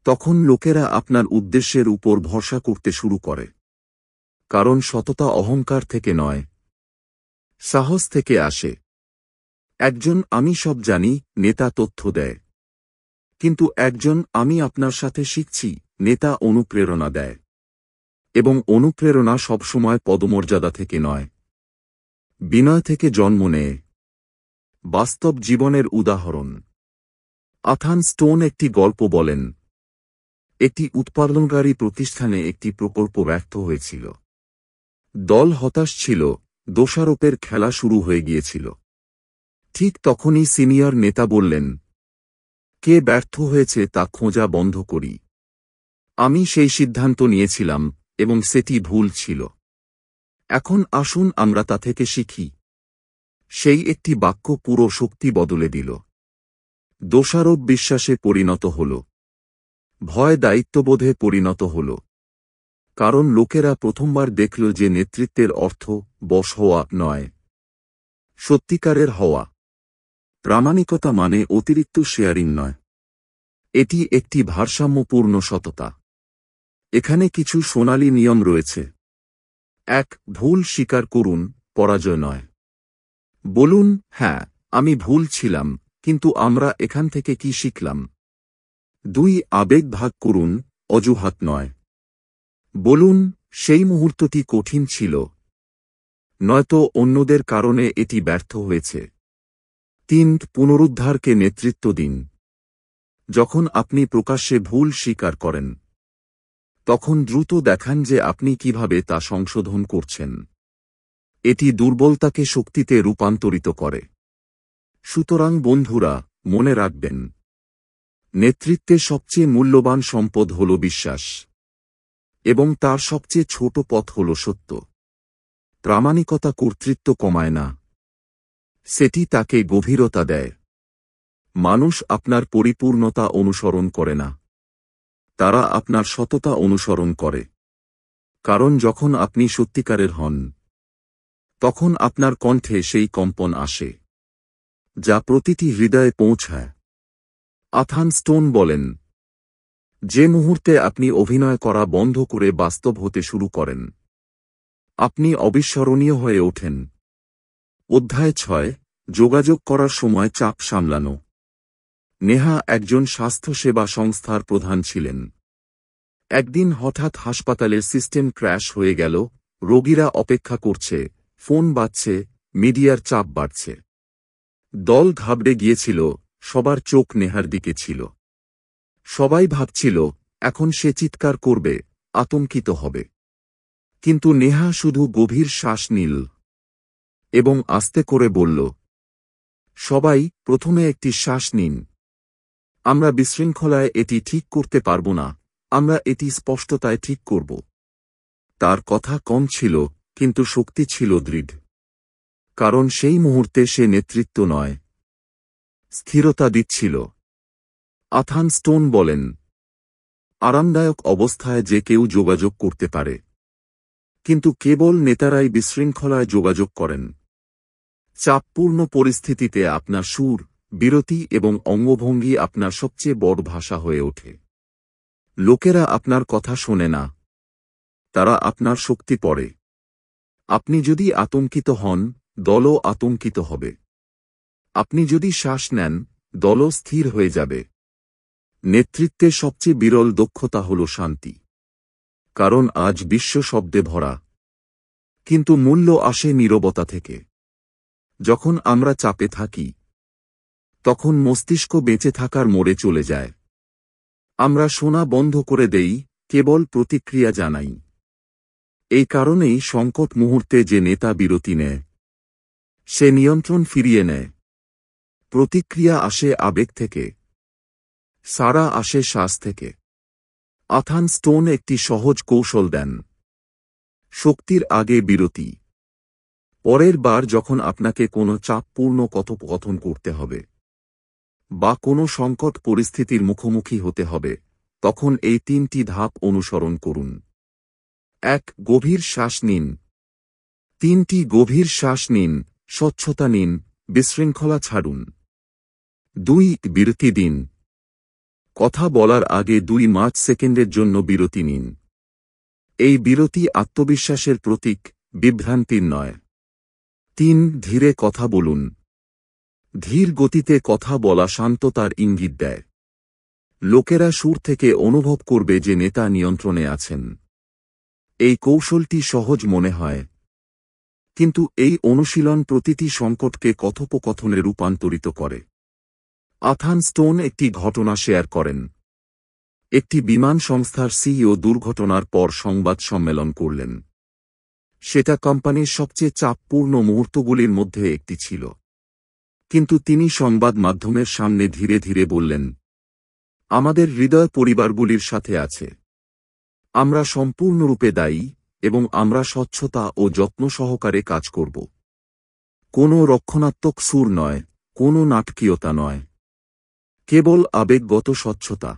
তখন লোকেরা আপনার উদ্দেশ্যের উপর ভরসা করতে শুরু করে। কারণ সততা অহংকার থেকে নয়, সাহস থেকে আসে। একজন আমি সব জানি নেতা তথ্য দেয়, কিন্তু একজন আমি আপনার সাথে শিখছি নেতা অনুপ্রেরণা দেয়। এবং অনুপ্রেরণা সবসময় পদমর্যাদা থেকে নয়, বিনয় থেকে জন্ম নেয়। বাস্তব জীবনের উদাহরণ। আথান স্টোন একটি গল্প বলেন। একটি উৎপাদনকারী প্রতিষ্ঠানে একটি প্রকল্প ব্যর্থ হয়েছিল। দল হতাশ ছিল, দোষারোপের খেলা শুরু হয়ে গিয়েছিল। ঠিক তখনই সিনিয়র নেতা বললেন, কে ব্যর্থ হয়েছে তা খোঁজা বন্ধ করি। আমি সেই সিদ্ধান্ত নিয়েছিলাম এবং সেটি ভুল ছিল। এখন আসুন আমরা তা থেকে শিখি। সেই একটি বাক্য পুরো শক্তি বদলে দিল। দোষারোপ বিশ্বাসে পরিণত হল, ভয় দায়িত্ববোধে পরিণত হল। কারণ লোকেরা প্রথমবার দেখল যে নেতৃত্বের অর্থ বশ হওয়া নয়, সত্যিকারের হওয়া। প্রামাণিকতা মানে অতিরিক্ত শেয়ারিং নয়, এটি একটি ভারসাম্যপূর্ণ সততা। এখানে কিছু সোনালী নিয়ম রয়েছে। ১. ভুল স্বীকার করুন, পরাজয় নয়। বলুন, হ্যাঁ, আমি ভুল ছিলাম, কিন্তু আমরা এখান থেকে কি শিখলাম। ২. আবেগ ভাগ করুন, অজুহাত নয়। বলুন, সেই মুহূর্তটি কঠিন ছিল, নয়তো অন্যদের কারণে এটি ব্যর্থ হয়েছে। ৩. পুনরুদ্ধারকে নেতৃত্ব দিন। যখন আপনি প্রকাশ্যে ভুল স্বীকার করেন, তখন দ্রুত দেখান যে আপনি কিভাবে তা সংশোধন করছেন। এটি দুর্বলতাকে শক্তিতে রূপান্তরিত করে। সুতরাং বন্ধুরা, মনে রাখবেন, নেতৃত্বের সবচেয়ে মূল্যবান সম্পদ হল বিশ্বাস, এবং তার সবচেয়ে ছোট পথ হল সত্য। প্রামাণিকতা কর্তৃত্ব কমায় না, সেটি তাকে গভীরতা দেয়। মানুষ আপনার পরিপূর্ণতা অনুসরণ করে না, তারা আপনার সততা অনুসরণ করে। কারণ যখন আপনি সত্যিকারের হন, তখন আপনার কণ্ঠে সেই কম্পন আসে, যা প্রতিটি হৃদয়ে পৌঁছায়। আথান স্টোন বলেন, যে মুহূর্তে আপনি অভিনয় করা বন্ধ করে বাস্তব হতে শুরু করেন, আপনি অবিস্মরণীয় হয়ে ওঠেন। অধ্যায় ৬, যোগাযোগ করার সময় চাপ সামলানো। নেহা একজন স্বাস্থ্যসেবা সংস্থার প্রধান ছিলেন। একদিন হঠাৎ হাসপাতালের সিস্টেম ক্র্যাশ হয়ে গেল, রোগীরা অপেক্ষা করছে, ফোন বাজছে, মিডিয়ার চাপ বাড়ছে। দল ঘাবড়ে গিয়েছিল, সবার চোখ নেহার দিকে ছিল। সবাই ভাবছিল, এখন সে চিৎকার করবে, আতঙ্কিত হবে। কিন্তু নেহা শুধু গভীর শ্বাস নিল এবং আস্তে করে বলল, সবাই প্রথমে একটি শ্বাস নিন। আমরা বিশৃঙ্খলায় এটি ঠিক করতে পারব না, আমরা এটি স্পষ্টতায় ঠিক করব। তার কথা কম ছিল, কিন্তু শক্তি ছিল দৃঢ়। কারণ সেই মুহূর্তে সে নেতৃত্ব নয়, স্থিরতা দিচ্ছিল। আথান স্টোন বলেন, আরামদায়ক অবস্থায় যে কেউ যোগাযোগ করতে পারে, কিন্তু কেবল নেতারাই বিশৃঙ্খলায় যোগাযোগ করেন। চাপপূর্ণ পরিস্থিতিতে আপনার সুর, বিরতি এবং অঙ্গভঙ্গি আপনার সবচেয়ে বড় ভাষা হয়ে ওঠে। লোকেরা আপনার কথা শোনে না, তারা আপনার শক্তি পড়ে। আপনি যদি আতঙ্কিত হন, দলও আতঙ্কিত হবে। আপনি যদি শ্বাস নেন, দলও স্থির হয়ে যাবে। নেতৃত্বের সবচেয়ে বিরল দক্ষতা হল শান্তি। কারণ আজ বিশ্ব শব্দে ভরা, কিন্তু মূল্য আসে নীরবতা থেকে। যখন আমরা চাপে থাকি, তখন মস্তিষ্ক বেঁচে থাকার মোড়ে চলে যায়। আমরা শোনা বন্ধ করে দেই, কেবল প্রতিক্রিয়া জানাই। এই কারণেই সংকট মুহূর্তে যে নেতা বিরতি নেয়, সে নিয়ন্ত্রণ ফিরিয়ে নেয়। প্রতিক্রিয়া আসে আবেগ থেকে, সাড়া আসে শ্বাস থেকে। আথান স্টোন একটি সহজ কৌশল দেন। শক্তির আগে বিরতি। পরের বার যখন আপনাকে কোনো চাপপূর্ণ কথোপকথন করতে হবে বা কোনো সংকট পরিস্থিতির মুখোমুখি হতে হবে, তখন এই 3টি ধাপ অনুসরণ করুন। 1. গভীর শ্বাস নিন। 3টি গভীর শ্বাস নিন, স্বচ্ছতা নিন, বিশৃঙ্খলা ছাড়ুন। 2. বিরতি দিন। কথা বলার আগে 2 সেকেন্ডের জন্য বিরতি নিন। এই বিরতি আত্মবিশ্বাসের প্রতীক, বিভ্রান্তির নয়। 3. ধীরে কথা বলুন। ধীর গতিতে কথা বলা শান্ততার ইঙ্গিত দেয়। লোকেরা সুর থেকে অনুভব করবে যে নেতা নিয়ন্ত্রণে আছেন। এই কৌশলটি সহজ মনে হয়, কিন্তু এই অনুশীলন প্রতিটি সংকটকে কথোপকথনে রূপান্তরিত করে। আথান স্টোন একটি ঘটনা শেয়ার করেন। একটি বিমান সংস্থার সিইও দুর্ঘটনার পর সংবাদ সম্মেলন করলেন। সেটা কোম্পানির সবচেয়ে চাপপূর্ণ মুহূর্তগুলির মধ্যে একটি ছিল। কিন্তু তিনি সংবাদ মাধ্যমের সামনে ধীরে ধীরে বললেন, আমাদের হৃদয় পরিবারগুলির সাথে আছে। আমরা সম্পূর্ণরূপে দায়ী এবং আমরা স্বচ্ছতা ও যত্ন সহকারে কাজ করব। কোনো রক্ষণাত্মক সুর নয়, কোনো নাটকীয়তা নয়, কেবল আবেগগত স্বচ্ছতা।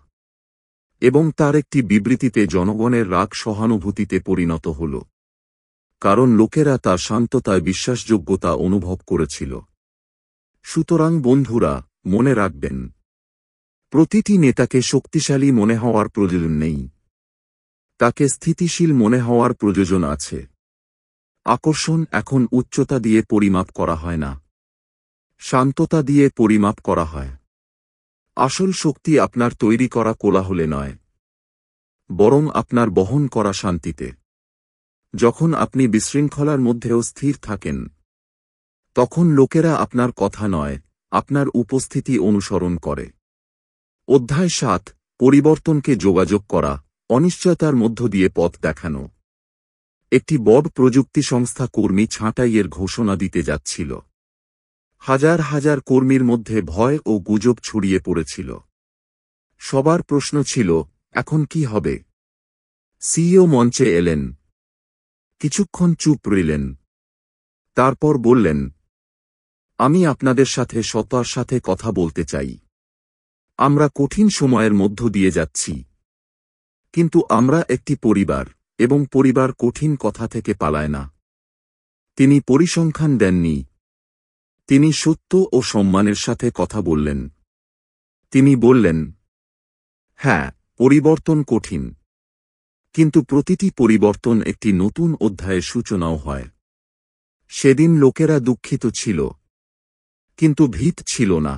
এবং তার একটি বিবৃতিতে জনগণের রাগ সহানুভূতিতে পরিণত হল, কারণ লোকেরা তার শান্ততায় বিশ্বাসযোগ্যতা অনুভব করেছিল। সুতরাং বন্ধুরা, মনে রাখবেন, প্রতিটি নেতাকে শক্তিশালী মনে হওয়ার প্রয়োজন নেই, তাকে স্থিতিশীল মনে হওয়ার প্রয়োজন আছে। আকর্ষণ এখন উচ্চতা দিয়ে পরিমাপ করা হয় না, শান্ততা দিয়ে পরিমাপ করা হয়। আসল শক্তি আপনার তৈরি করা কোলাহলে নয়, বরং আপনার বহন করা শান্তিতে। যখন আপনি বিশৃঙ্খলার মধ্যেও স্থির থাকেন, তখন লোকেরা আপনার কথা নয়, আপনার উপস্থিতি অনুসরণ করে। অধ্যায় 7, পরিবর্তনকে যোগাযোগ করা, অনিশ্চয়তার মধ্য দিয়ে পথ দেখানো। একটি বড় প্রযুক্তি সংস্থা কর্মী ছাঁটাইয়ের ঘোষণা দিতে যাচ্ছিল। হাজার হাজার কর্মীর মধ্যে ভয় ও গুজব ছড়িয়ে পড়েছিল। সবার প্রশ্ন ছিল, এখন কি হবে? সিইও মঞ্চে এলেন, কিছুক্ষণ চুপ রইলেন, তারপর বললেন, আমি আপনাদের সাথে সততার সাথে কথা বলতে চাই। আমরা কঠিন সময়ের মধ্য দিয়ে যাচ্ছি, কিন্তু আমরা একটি পরিবার, এবং পরিবার কঠিন কথা থেকে পালায় না। তিনি পরিসংখ্যান দেননি, তিনি সত্য ও সম্মানের সাথে কথা বললেন। তিনি বললেন, হ্যাঁ, পরিবর্তন কঠিন, কিন্তু প্রতিটি পরিবর্তন একটি নতুন অধ্যায়ের সূচনাও হয়। সেদিন লোকেরা দুঃখিত ছিল, কিন্তু ভীত ছিল না,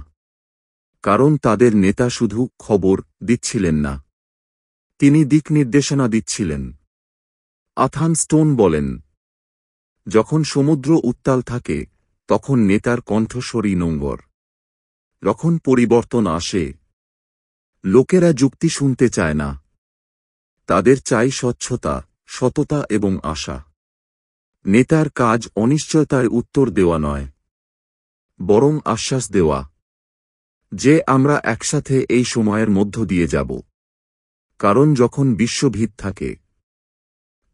কারণ তাদের নেতা শুধু খবর দিচ্ছিলেন না, তিনি দিক নির্দেশনা দিচ্ছিলেন। আথান স্টোন বলেন, যখন সমুদ্র উত্তাল থাকে, তখন নেতার কণ্ঠস্বরই নোঙ্গর। যখন পরিবর্তন আসে, লোকেরা যুক্তি শুনতে চায় না, তাদের চাই স্বচ্ছতা, সততা এবং আশা। নেতার কাজ অনিশ্চয়তায় উত্তর দেওয়া নয়, বরং আশ্বাস দেওয়া যে আমরা একসাথে এই সময়ের মধ্য দিয়ে যাব। কারণ যখন বিশ্বভিত থাকে,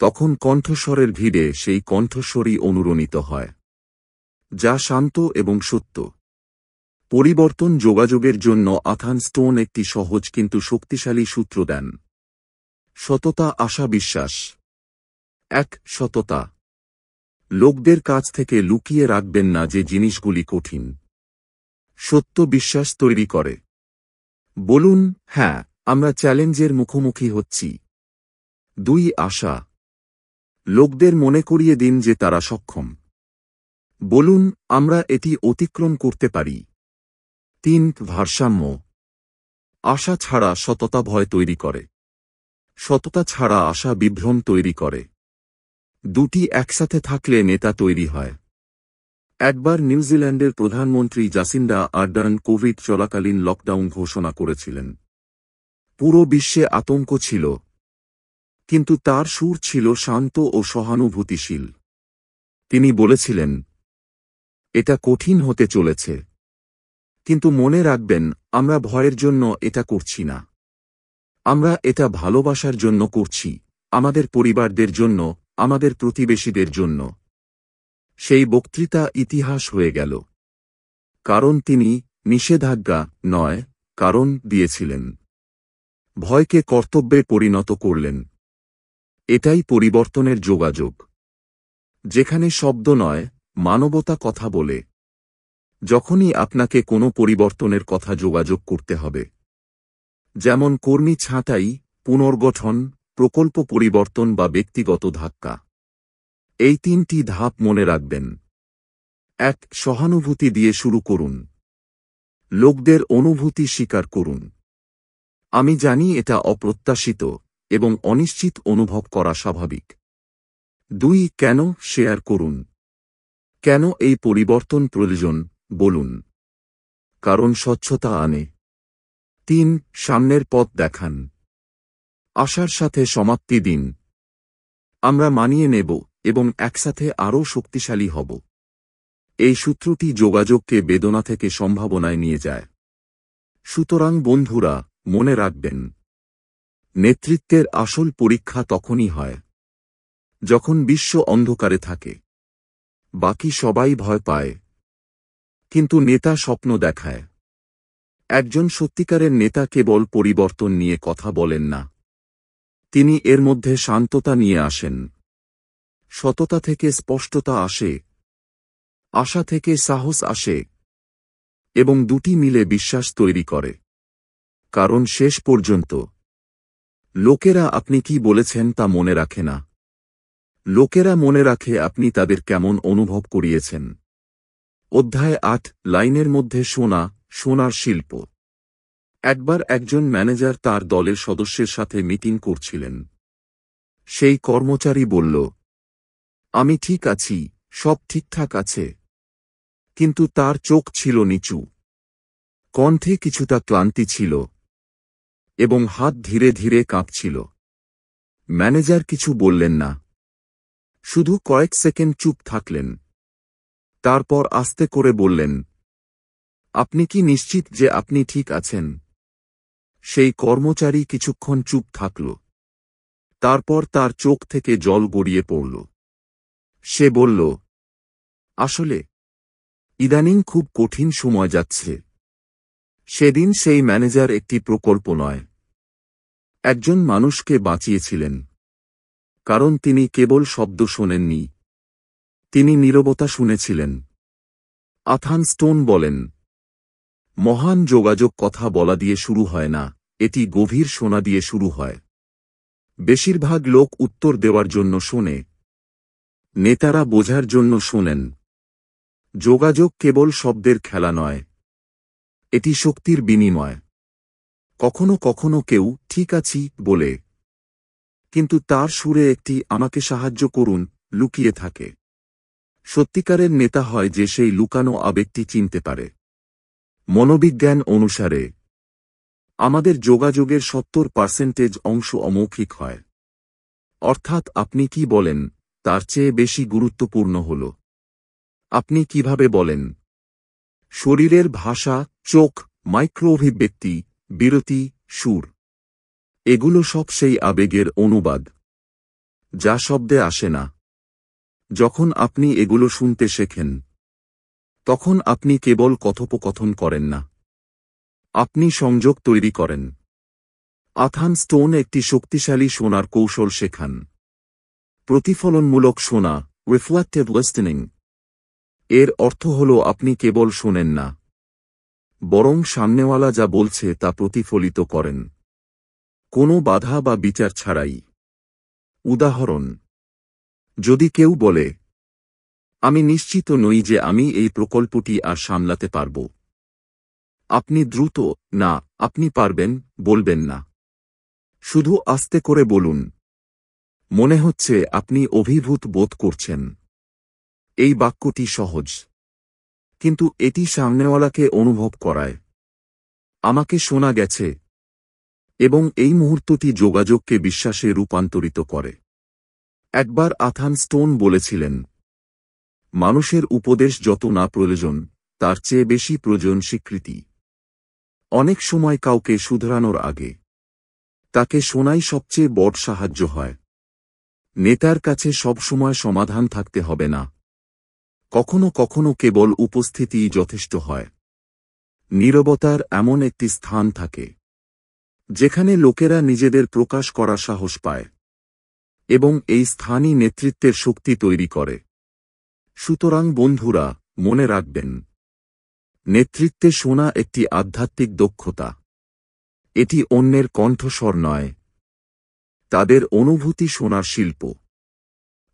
তখন কণ্ঠস্বরের ভিড়ে সেই কণ্ঠস্বরই অনুরণিত হয়, যা শান্ত এবং সত্য। পরিবর্তন যোগাযোগের জন্য আথান স্টোন একটি সহজ কিন্তু শক্তিশালী সূত্র দেন। সততা, আশা, বিশ্বাস। এক, সততা। লোকদের কাছ থেকে লুকিয়ে রাখবেন না যে জিনিসগুলি কঠিন। সত্য বিশ্বাস তৈরি করে। বলুন, হ্যাঁ, আমরা চ্যালেঞ্জের মুখোমুখি হচ্ছি। 2, আশা। লোকদের মনে করিয়ে দিন যে তারা সক্ষম। বলুন, আমরা এটি অতিক্রম করতে পারি। 3, ভারসাম্য। আশা ছাড়া সততা ভয় তৈরি করে। সততা ছাড়া আশা বিভ্রম তৈরি করে। দুটি একসাথে থাকলে নেতা তৈরি হয়। একবার নিউজিল্যান্ডের প্রধানমন্ত্রী জাসিন্ডা আর্ডার্ন কোভিড চলাকালীন লকডাউন ঘোষণা করেছিলেন। পুরো বিশ্বে আতঙ্ক ছিল, কিন্তু তার সুর ছিল শান্ত ও সহানুভূতিশীল। তিনি বলেছিলেন, এটা কঠিন হতে চলেছে, কিন্তু মনে রাখবেন, আমরা ভয়ের জন্য এটা করছি না। আমরা এটা ভালোবাসার জন্য করছি, আমাদের পরিবারদের জন্য, আমাদের প্রতিবেশীদের জন্য। সেই বক্তৃতা ইতিহাস হয়ে গেল। কারণ তিনি নিষেধাজ্ঞা নয়, কারণ দিয়েছিলেন। ভয়কে কর্তব্যে পরিণত করলেন। এটাই পরিবর্তনের যোগাযোগ। যেখানে শব্দ নয়, মানবতা কথা বলে। যখনই আপনাকে কোনো পরিবর্তনের কথা যোগাযোগ করতে হবে, যেমন কর্মী ছাঁটাই, পুনর্গঠন, প্রকল্প পরিবর্তন বা ব্যক্তিগত ধাক্কা, এই 3টি ধাপ মনে রাখবেন। 1, সহানুভূতি দিয়ে শুরু করুন। লোকদের অনুভূতি স্বীকার করুন। আমি জানি এটা অপ্রত্যাশিত এবং অনিশ্চিত অনুভব করা স্বাভাবিক। 2, কেন শেয়ার করুন। কেন এই পরিবর্তন প্রয়োজন, বলুন। কারণ স্বচ্ছতা আনে। 3, সামনের পথ দেখান। আশার সাথে সমাপ্তি দিন। আমরা মানিয়ে নেব এবং একসাথে আরও শক্তিশালী হব। এই সূত্রটি যোগাযোগকে বেদনা থেকে সম্ভাবনায় নিয়ে যায়। সুতরাং বন্ধুরা, মনে রাখবেন, নেতৃত্বের আসল পরীক্ষা তখনই হয় যখন বিশ্ব অন্ধকারে থাকে। বাকি সবাই ভয় পায়, কিন্তু নেতা স্বপ্ন দেখায়। একজন সত্যিকারের নেতা কেবল পরিবর্তন নিয়ে কথা বলেন না, তিনি এর মধ্যে শান্ততা নিয়ে আসেন। সততা থেকে স্পষ্টতা আসে, আশা থেকে সাহস আসে, এবং দুটি মিলে বিশ্বাস তৈরি করে। কারণ শেষ পর্যন্ত লোকেরা আপনি কি বলেছেন তা মনে রাখে না। লোকেরা মনে রাখে আপনি তাদের কেমন অনুভব করিয়েছেন। অধ্যায় 8, লাইনের মধ্যে শোনা, শোনার শিল্প। একবার একজন ম্যানেজার তার দলের সদস্যের সাথে মিটিং করছিলেন। সেই কর্মচারী বলল, আমি ঠিক আছি, সব ঠিকঠাক আছে। কিন্তু তার চোখ ছিল নিচু, কণ্ঠে কিছুটা ক্লান্তি ছিল, এবং হাত ধীরে ধীরে কাঁপছিল। ম্যানেজার কিছু বললেন না, শুধু কয়েক সেকেন্ড চুপ থাকলেন। তারপর আস্তে করে বললেন, আপনি কি নিশ্চিত যে আপনি ঠিক আছেন? সেই কর্মচারী কিছুক্ষণ চুপ থাকল। তারপর তার চোখ থেকে জল গড়িয়ে পড়ল। সে বলল, আসলে ইদানিং খুব কঠিন সময় যাচ্ছে। সেদিন সেই ম্যানেজার একটি প্রকল্প নয়, একজন মানুষকে বাঁচিয়েছিলেন। কারণ তিনি কেবল শব্দ শোনেননি, তিনি নীরবতা শুনেছিলেন। আথান স্টোন বলেন, মহান যোগাযোগ কথা বলা দিয়ে শুরু হয় না, এটি গভীর শোনা দিয়ে শুরু হয়। বেশিরভাগ লোক উত্তর দেওয়ার জন্য শোনে, নেতারা বোঝার জন্য শোনেন। যোগাযোগ কেবল শব্দের খেলা নয়, এটি শক্তির বিনিময়। কখনো কখনো কেউ ঠিক আছি বলে, কিন্তু তার সুরে একটি আমাকে সাহায্য করুন লুকিয়ে থাকে। সত্যিকারের নেতা হয় যে সেই লুকানো আবেগটি চিনতে পারে। মনোবিজ্ঞান অনুসারে আমাদের যোগাযোগের 70% অংশ অমৌখিক হয়। অর্থাৎ আপনি কি বলেন তার চেয়ে বেশি গুরুত্বপূর্ণ হল আপনি কিভাবে বলেন। শরীরের ভাষা, চোখ, মাইক্রো অভিব্যক্তি, বিরতি, সুর, এগুলো সব সেই আবেগের অনুবাদ যা শব্দে আসে না। যখন আপনি এগুলো শুনতে শেখেন, তখন আপনি কেবল কথোপকথন করেন না, আপনি সংযোগ তৈরি করেন। আথান স্টোন একটি শক্তিশালী শোনার কৌশল শেখান। প্রতিফলনমূলক শোনা, রিফ্লেক্টিভ লিসেনিং। এর অর্থ হল আপনি কেবল শোনেন না, বরং সামনেওয়ালা যা বলছে তা প্রতিফলিত করেন, কোনো বাধা বা বিচার ছাড়াই। উদাহরণ: যদি কেউ বলে, আমি নিশ্চিত নই যে আমি এই প্রকল্পটি আর সামলাতে পারব, আপনি দ্রুত, না, আপনি পারবেন, বলবেন না। শুধু আস্তে করে বলুন, মনে হচ্ছে আপনি অভিভূত বোধ করছেন। এই বাক্যটি সহজ, কিন্তু এটি সামনেওয়ালাকে অনুভব করায়, আমাকে শোনা গেছে, এবং এই মুহূর্তটি যোগাযোগকে বিশ্বাসে রূপান্তরিত করে। একবার আথান স্টোন বলেছিলেন, মানুষের উপদেশ যত না প্রয়োজন, তার চেয়ে বেশি প্রয়োজন স্বীকৃতি। অনেক সময় কাউকে শুধরানোর আগে তাকে শোনাই সবচেয়ে বড় সাহায্য হয়। নেতার কাছে সবসময় সমাধান থাকতে হবে না, কখনো কখনো কেবল উপস্থিতিই যথেষ্ট হয়। নীরবতার এমন একটি স্থান থাকে যেখানে লোকেরা নিজেদের প্রকাশ করার সাহস পায়, এবং এই স্থানই নেতৃত্বের শক্তি তৈরি করে। সুতরাং বন্ধুরা, মনে রাখবেন, নেতৃত্বে শোনা একটি আধ্যাত্মিক দক্ষতা। এটি অন্যের কণ্ঠস্বর নয়, তাদের অনুভূতি শোনার শিল্প।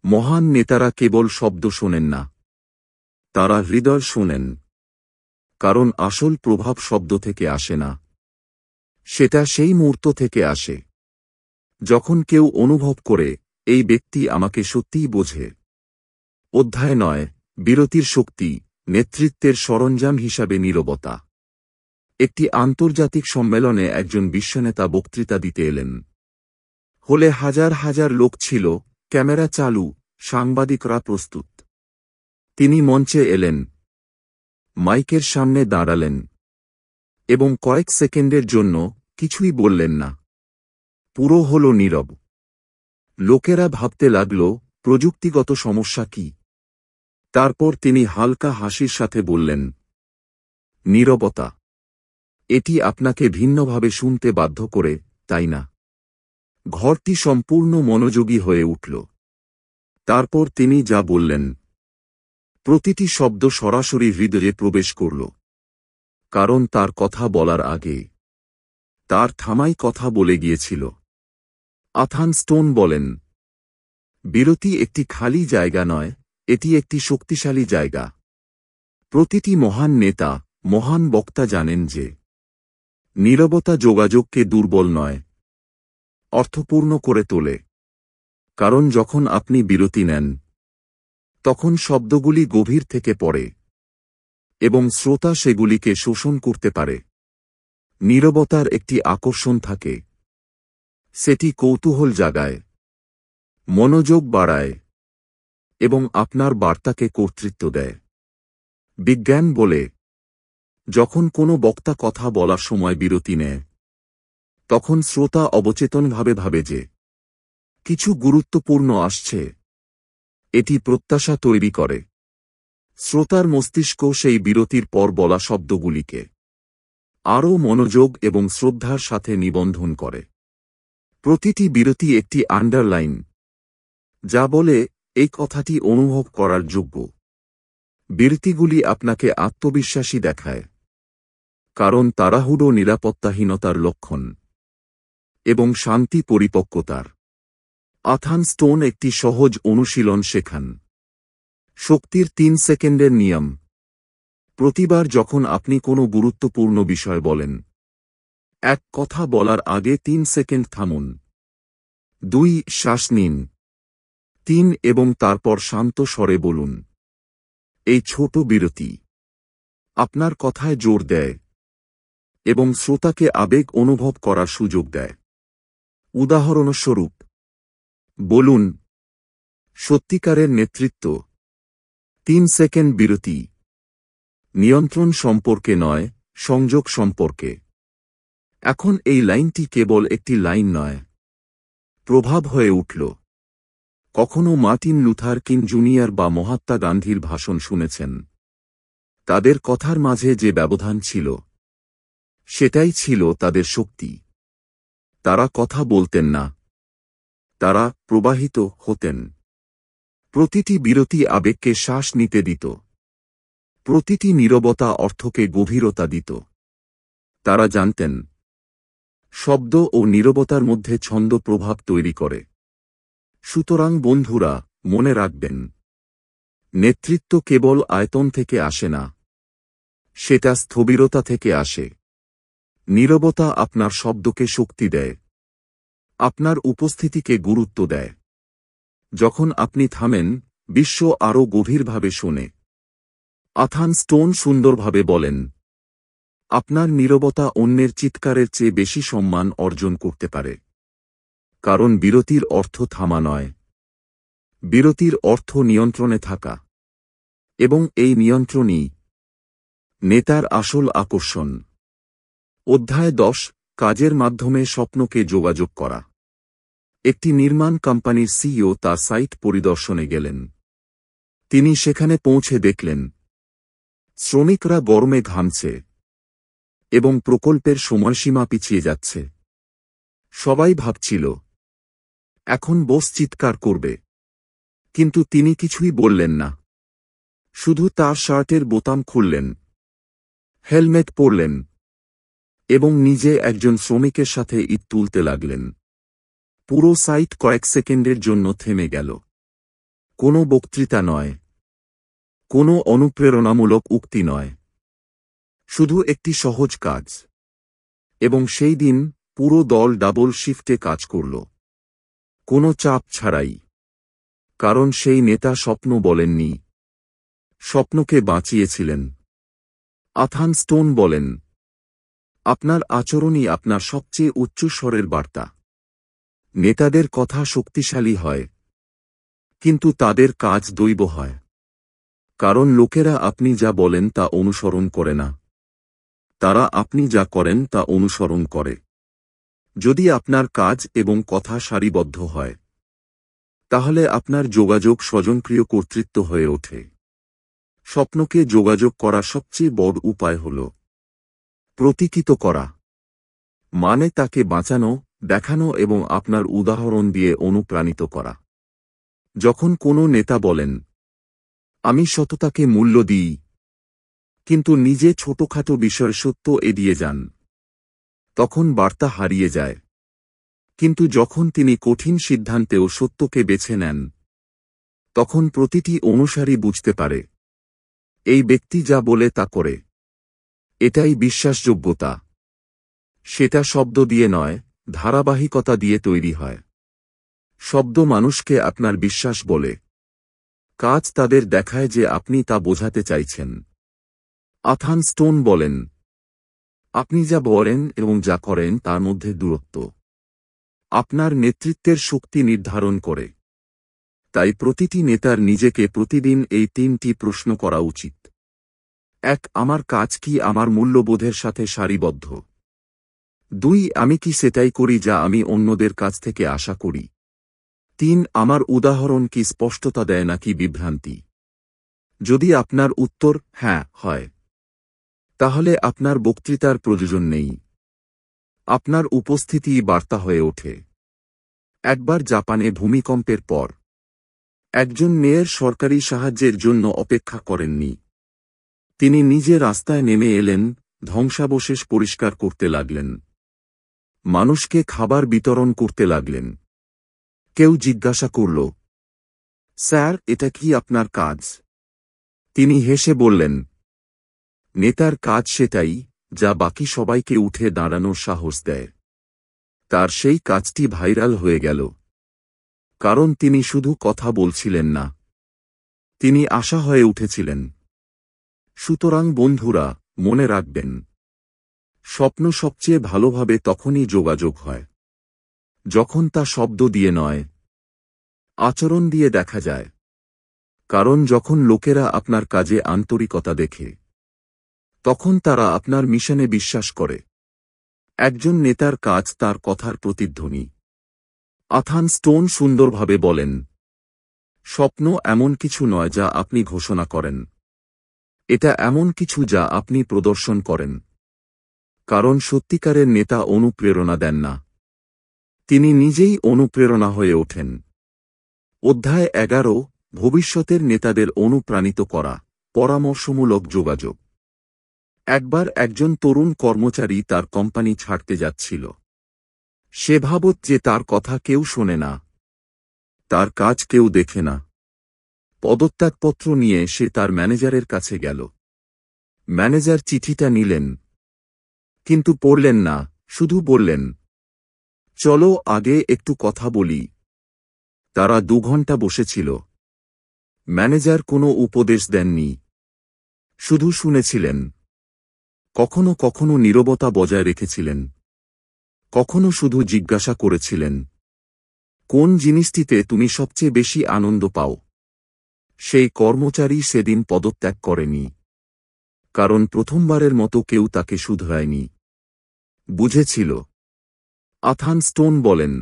মহান নেতারা কেবল শব্দ শোনেন না, তারা হৃদয় শোনেন। কারণ আসল প্রভাব শব্দ থেকে আসে না, সেটা সেই মুহূর্ত থেকে আসে যখন কেউ অনুভব করে, এই ব্যক্তি আমাকে সত্যিই বোঝে। অধ্যায় নয়, বিরতির শক্তি, নেতৃত্বের সরঞ্জাম হিসাবে নীরবতা। একটি আন্তর্জাতিক সম্মেলনে একজন বিশ্বনেতা বক্তৃতা দিতে এলেন। হলে হাজার হাজার লোক ছিল, ক্যামেরা চালু, সাংবাদিকরা প্রস্তুত। তিনি মঞ্চে এলেন, মাইকের সামনে দাঁড়ালেন, এবং কয়েক সেকেন্ডের জন্য কিছুই বললেন না। পুরো হল নীরব। লোকেরা ভাবতে লাগল, প্রযুক্তিগত সমস্যা কি? তারপর তিনি হালকা হাসির সাথে বললেন, নীরবতা। এটি আপনাকে ভিন্নভাবে শুনতে বাধ্য করে, তাই না? ঘরটি সম্পূর্ণ মনোযোগী হয়ে উঠল। তারপর তিনি যা বললেন, প্রতিটি শব্দ সরাসরি হৃদয়ে প্রবেশ করল। কারণ তার কথা বলার আগে তার থামাই কথা বলে গিয়েছিল। আথান স্টোন বলেন, বিরতি একটি খালি জায়গা নয়, এটি একটি শক্তিশালী জায়গা। প্রতিটি মহান নেতা, মহান বক্তা জানেন যে নীরবতা যোগাযোগকে দুর্বল নয়, অর্থপূর্ণ করে তোলে। কারণ যখন আপনি বিরতি নেন, তখন শব্দগুলি গভীর থেকে পড়ে, এবং শ্রোতা সেগুলিকে শোষণ করতে পারে। নীরবতার একটি আকর্ষণ থাকে, সেটি কৌতূহল জাগায়, মনোযোগ বাড়ায়, এবং আপনার বার্তাকে কর্তৃত্ব দেয়। বিজ্ঞান বলে, যখন কোনো বক্তা কথা বলার সময় বিরতি নেয়, তখন শ্রোতা অবচেতনভাবে ভাবে যে কিছু গুরুত্বপূর্ণ আসছে। এটি প্রত্যাশা তৈরি করে। শ্রোতার মস্তিষ্ক সেই বিরতির পর বলা শব্দগুলিকে আরও মনোযোগ এবং শ্রদ্ধার সাথে নিবন্ধন করে। প্রতিটি বিরতি একটি আন্ডারলাইন, যা বলে এই কথাটি অনুভব করার যোগ্য। বিরতিগুলি আপনাকে আত্মবিশ্বাসী দেখায়, কারণ তাড়াহুড়ো নিরাপত্তাহীনতার লক্ষণ, এবং শান্তি পরিপক্কতার। আথান স্টোন একটি সহজ অনুশীলন শেখান। শক্তির 3 সেকেন্ডের নিয়ম। প্রতিবার যখন আপনি কোনো গুরুত্বপূর্ণ বিষয় বলেন, এক কথা বলার আগে 3 সেকেন্ড থামুন। 2 শ্বাস নিন। 3 এবং তারপর শান্ত স্বরে বলুন। এই ছোট বিরতি আপনার কথায় জোর দেয়, এবং শ্রোতাকে আবেগ অনুভব করার সুযোগ দেয়। উদাহরণস্বরূপ, বলুন, সত্যিকারের নেতৃত্ব। 3 সেকেন্ড বিরতি। নিয়ন্ত্রণ সম্পর্কে নয়, সংযোগ সম্পর্কে। এখন এই লাইনটি কেবল একটি লাইন নয়, প্রভাব হয়ে উঠল। কখনো মার্টিন লুথার কিং জুনিয়র বা মহাত্মা গান্ধীর ভাষণ শুনেছেন। তাদের কথার মাঝে যে ব্যবধান ছিল, সেটাই ছিল তাদের শক্তি। তারা কথা বলতেন না, তারা প্রবাহিত হতেন। প্রতিটি বিরতি আবেগকে শ্বাস নিতে দিত। প্রতিটি নীরবতা অর্থকে গভীরতা দিত। তারা জানতেন, শব্দ ও নীরবতার মধ্যে ছন্দ প্রভাব তৈরি করে। সুতরাং বন্ধুরা, মনে রাখবেন, নেতৃত্ব কেবল আয়তন থেকে আসে না, সেটা স্থবিরতা থেকে আসে। নীরবতা আপনার শব্দকে শক্তি দেয়, আপনার উপস্থিতিকে গুরুত্ব দেয়। যখন আপনি থামেন, বিশ্ব আরও গভীরভাবে শোনে। আথান স্টোন সুন্দরভাবে বলেন, আপনার নীরবতা অন্যের চিৎকারের চেয়ে বেশি সম্মান অর্জন করতে পারে। কারণ বিরতির অর্থ থামা নয়, বিরতির অর্থ নিয়ন্ত্রণে থাকা। এবং এই নিয়ন্ত্রণই নেতার আসল আকর্ষণ। অধ্যায় 10, কাজের মাধ্যমে স্বপ্নকে যোগাযোগ করা। একটি নির্মাণ কোম্পানির সিইও তার সাইট পরিদর্শনে গেলেন। তিনি সেখানে পৌঁছে দেখলেন, শ্রমিকরা গরমে ঘামছে এবং প্রকল্পের সময়সীমা পিছিয়ে যাচ্ছে। সবাই ভাবছিল, এখন বস চিৎকার করবে। কিন্তু তিনি কিছুই বললেন না। শুধু তার শার্টের বোতাম খুললেন, হেলমেট পরলেন এবং নিজে একজন শ্রমিকের সাথে ইট তুলতে লাগলেন। পুরো সাইট কয়েক সেকেন্ডের জন্য থেমে গেল। কোনো বক্তৃতা নয়, কোনো অনুপ্রেরণামূলক উক্তি নয়, শুধু একটি সহজ কাজ। এবং সেই দিন পুরো দল ডাবল শিফটে কাজ করল, কোনো চাপ ছাড়াই। কারণ সেই নেতা স্বপ্ন বলেননি, স্বপ্নকে বাঁচিয়েছিলেন। আথান স্টোন বলেন, আপনার আচরণই আপনার সবচেয়ে উচ্চ স্বরের বার্তা। নেতাদের কথা শক্তিশালী হয়, কিন্তু তাদের কাজ দৈব হয়। কারণ লোকেরা আপনি যা বলেন তা অনুসরণ করে না, তারা আপনি যা করেন তা অনুসরণ করে। যদি আপনার কাজ এবং কথা সারিবদ্ধ হয়, তাহলে আপনার যোগাযোগ স্বজনপ্রিয় কর্তৃত্ব হয়ে ওঠে। স্বপ্নকে যোগাযোগ করা সবচেয়ে বড় উপায় হল প্রতীকিত করা। মানে তাকে বাঁচানো, দেখানো এবং আপনার উদাহরণ দিয়ে অনুপ্রাণিত করা। যখন কোনো নেতা বলেন, আমি সততাকে মূল্য দিই, কিন্তু নিজে ছোটখাটো বিষয়ের সত্য এড়িয়ে যান, তখন বার্তা হারিয়ে যায়। কিন্তু যখন তিনি কঠিন সিদ্ধান্তেও সত্যকে বেছে নেন, তখন প্রতিটি অনুসারী বুঝতে পারে, এই ব্যক্তি যা বলে তা করে। এটাই বিশ্বাসযোগ্যতা। সেটা শব্দ দিয়ে নয়, ধারাবাহিকতা দিয়ে তৈরি হয়। শব্দ মানুষকে আপনার বিশ্বাস বলে, কাজ তাদের দেখায় যে আপনি তা বোঝাতে চাইছেন। আথান স্টোন বলেন, আপনি যা বলেন এবং যা করেন তার মধ্যে দূরত্ব আপনার নেতৃত্বের শক্তি নির্ধারণ করে। তাই প্রতিটি নেতার নিজেকে প্রতিদিন এই 3টি প্রশ্ন করা উচিত। 1, আমার কাজ কি আমার মূল্যবোধের সাথে সারিবদ্ধ? 2, আমি কি সেটাই করি যা আমি অন্যদের কাছ থেকে আশা করি? 3, আমার উদাহরণ কি স্পষ্টতা দেয় নাকি বিভ্রান্তি? যদি আপনার উত্তর হ্যাঁ হয়, তাহলে আপনার বক্তৃতার প্রয়োজন নেই। আপনার উপস্থিতিই বার্তা হয়ে ওঠে। একবার জাপানে ভূমিকম্পের পর একজন মেয়র সরকারি সাহায্যের জন্য অপেক্ষা করেননি। তিনি নিজে রাস্তায় নেমে এলেন, ধ্বংসাবশেষ পরিষ্কার করতে লাগলেন, মানুষকে খাবার বিতরণ করতে লাগলেন। কেউ জিজ্ঞাসা করল, স্যার, এটা কি আপনার কাজ? তিনি হেসে বললেন, নেতার কাজ সেটাই, যা বাকি সবাইকে উঠে দাঁড়ানোর সাহস দেয়। তার সেই কাজটি ভাইরাল হয়ে গেল, কারণ তিনি শুধু কথা বলছিলেন না, তিনি আশা হয়ে উঠেছিলেন। সুতরাং বন্ধুরা, মনে রাখবেন, স্বপ্ন সবচেয়ে ভালোভাবে তখনই যোগাযোগ হয়, যখন তা শব্দ দিয়ে নয়, আচরণ দিয়ে দেখা যায়। কারণ যখন লোকেরা আপনার কাজে আন্তরিকতা দেখে, তখন তারা আপনার মিশনে বিশ্বাস করে। একজন নেতার কাজ তার কথার প্রতিধ্বনি। আথান স্টোন সুন্দরভাবে বলেন, স্বপ্ন এমন কিছু নয় যা আপনি ঘোষণা করেন, এটা এমন কিছু যা আপনি প্রদর্শন করেন। কারণ সত্যিকারের নেতা অনুপ্রেরণা দেন না, তিনি নিজেই অনুপ্রেরণা হয়ে ওঠেন। অধ্যায় 11, ভবিষ্যতের নেতাদের অনুপ্রাণিত করা, পরামর্শমূলক যোগাযোগ। একবার একজন তরুণ কর্মচারী তার কোম্পানি ছাড়তে যাচ্ছিল। সে ভাবত যে তার কথা কেউ শোনে না, তার কাজ কেউ দেখে না। পদত্যাগপত্র নিয়ে সে তার ম্যানেজারের কাছে গেল। ম্যানেজার চিঠিটা নিলেন, কিন্তু পড়লেন না, শুধু বললেন, চলো আগে একটু কথা বলি। তারা 2 ঘন্টা বসেছিল। ম্যানেজার কোনো উপদেশ দেননি, শুধু শুনেছিলেন। কখনো কখনো নীরবতা বজায় রেখেছিলেন, কখনো শুধু জিজ্ঞাসা করেছিলেন, কোন জিনিসটিতে তুমি সবচেয়ে বেশি আনন্দ পাও? সেই কর্মচারী সেদিন পদত্যাগ করেনি, কারণ প্রথমবারের মতো কেউ তাকে শুধরায়নি, বুঝেছিল। আথান স্টোন বলেন,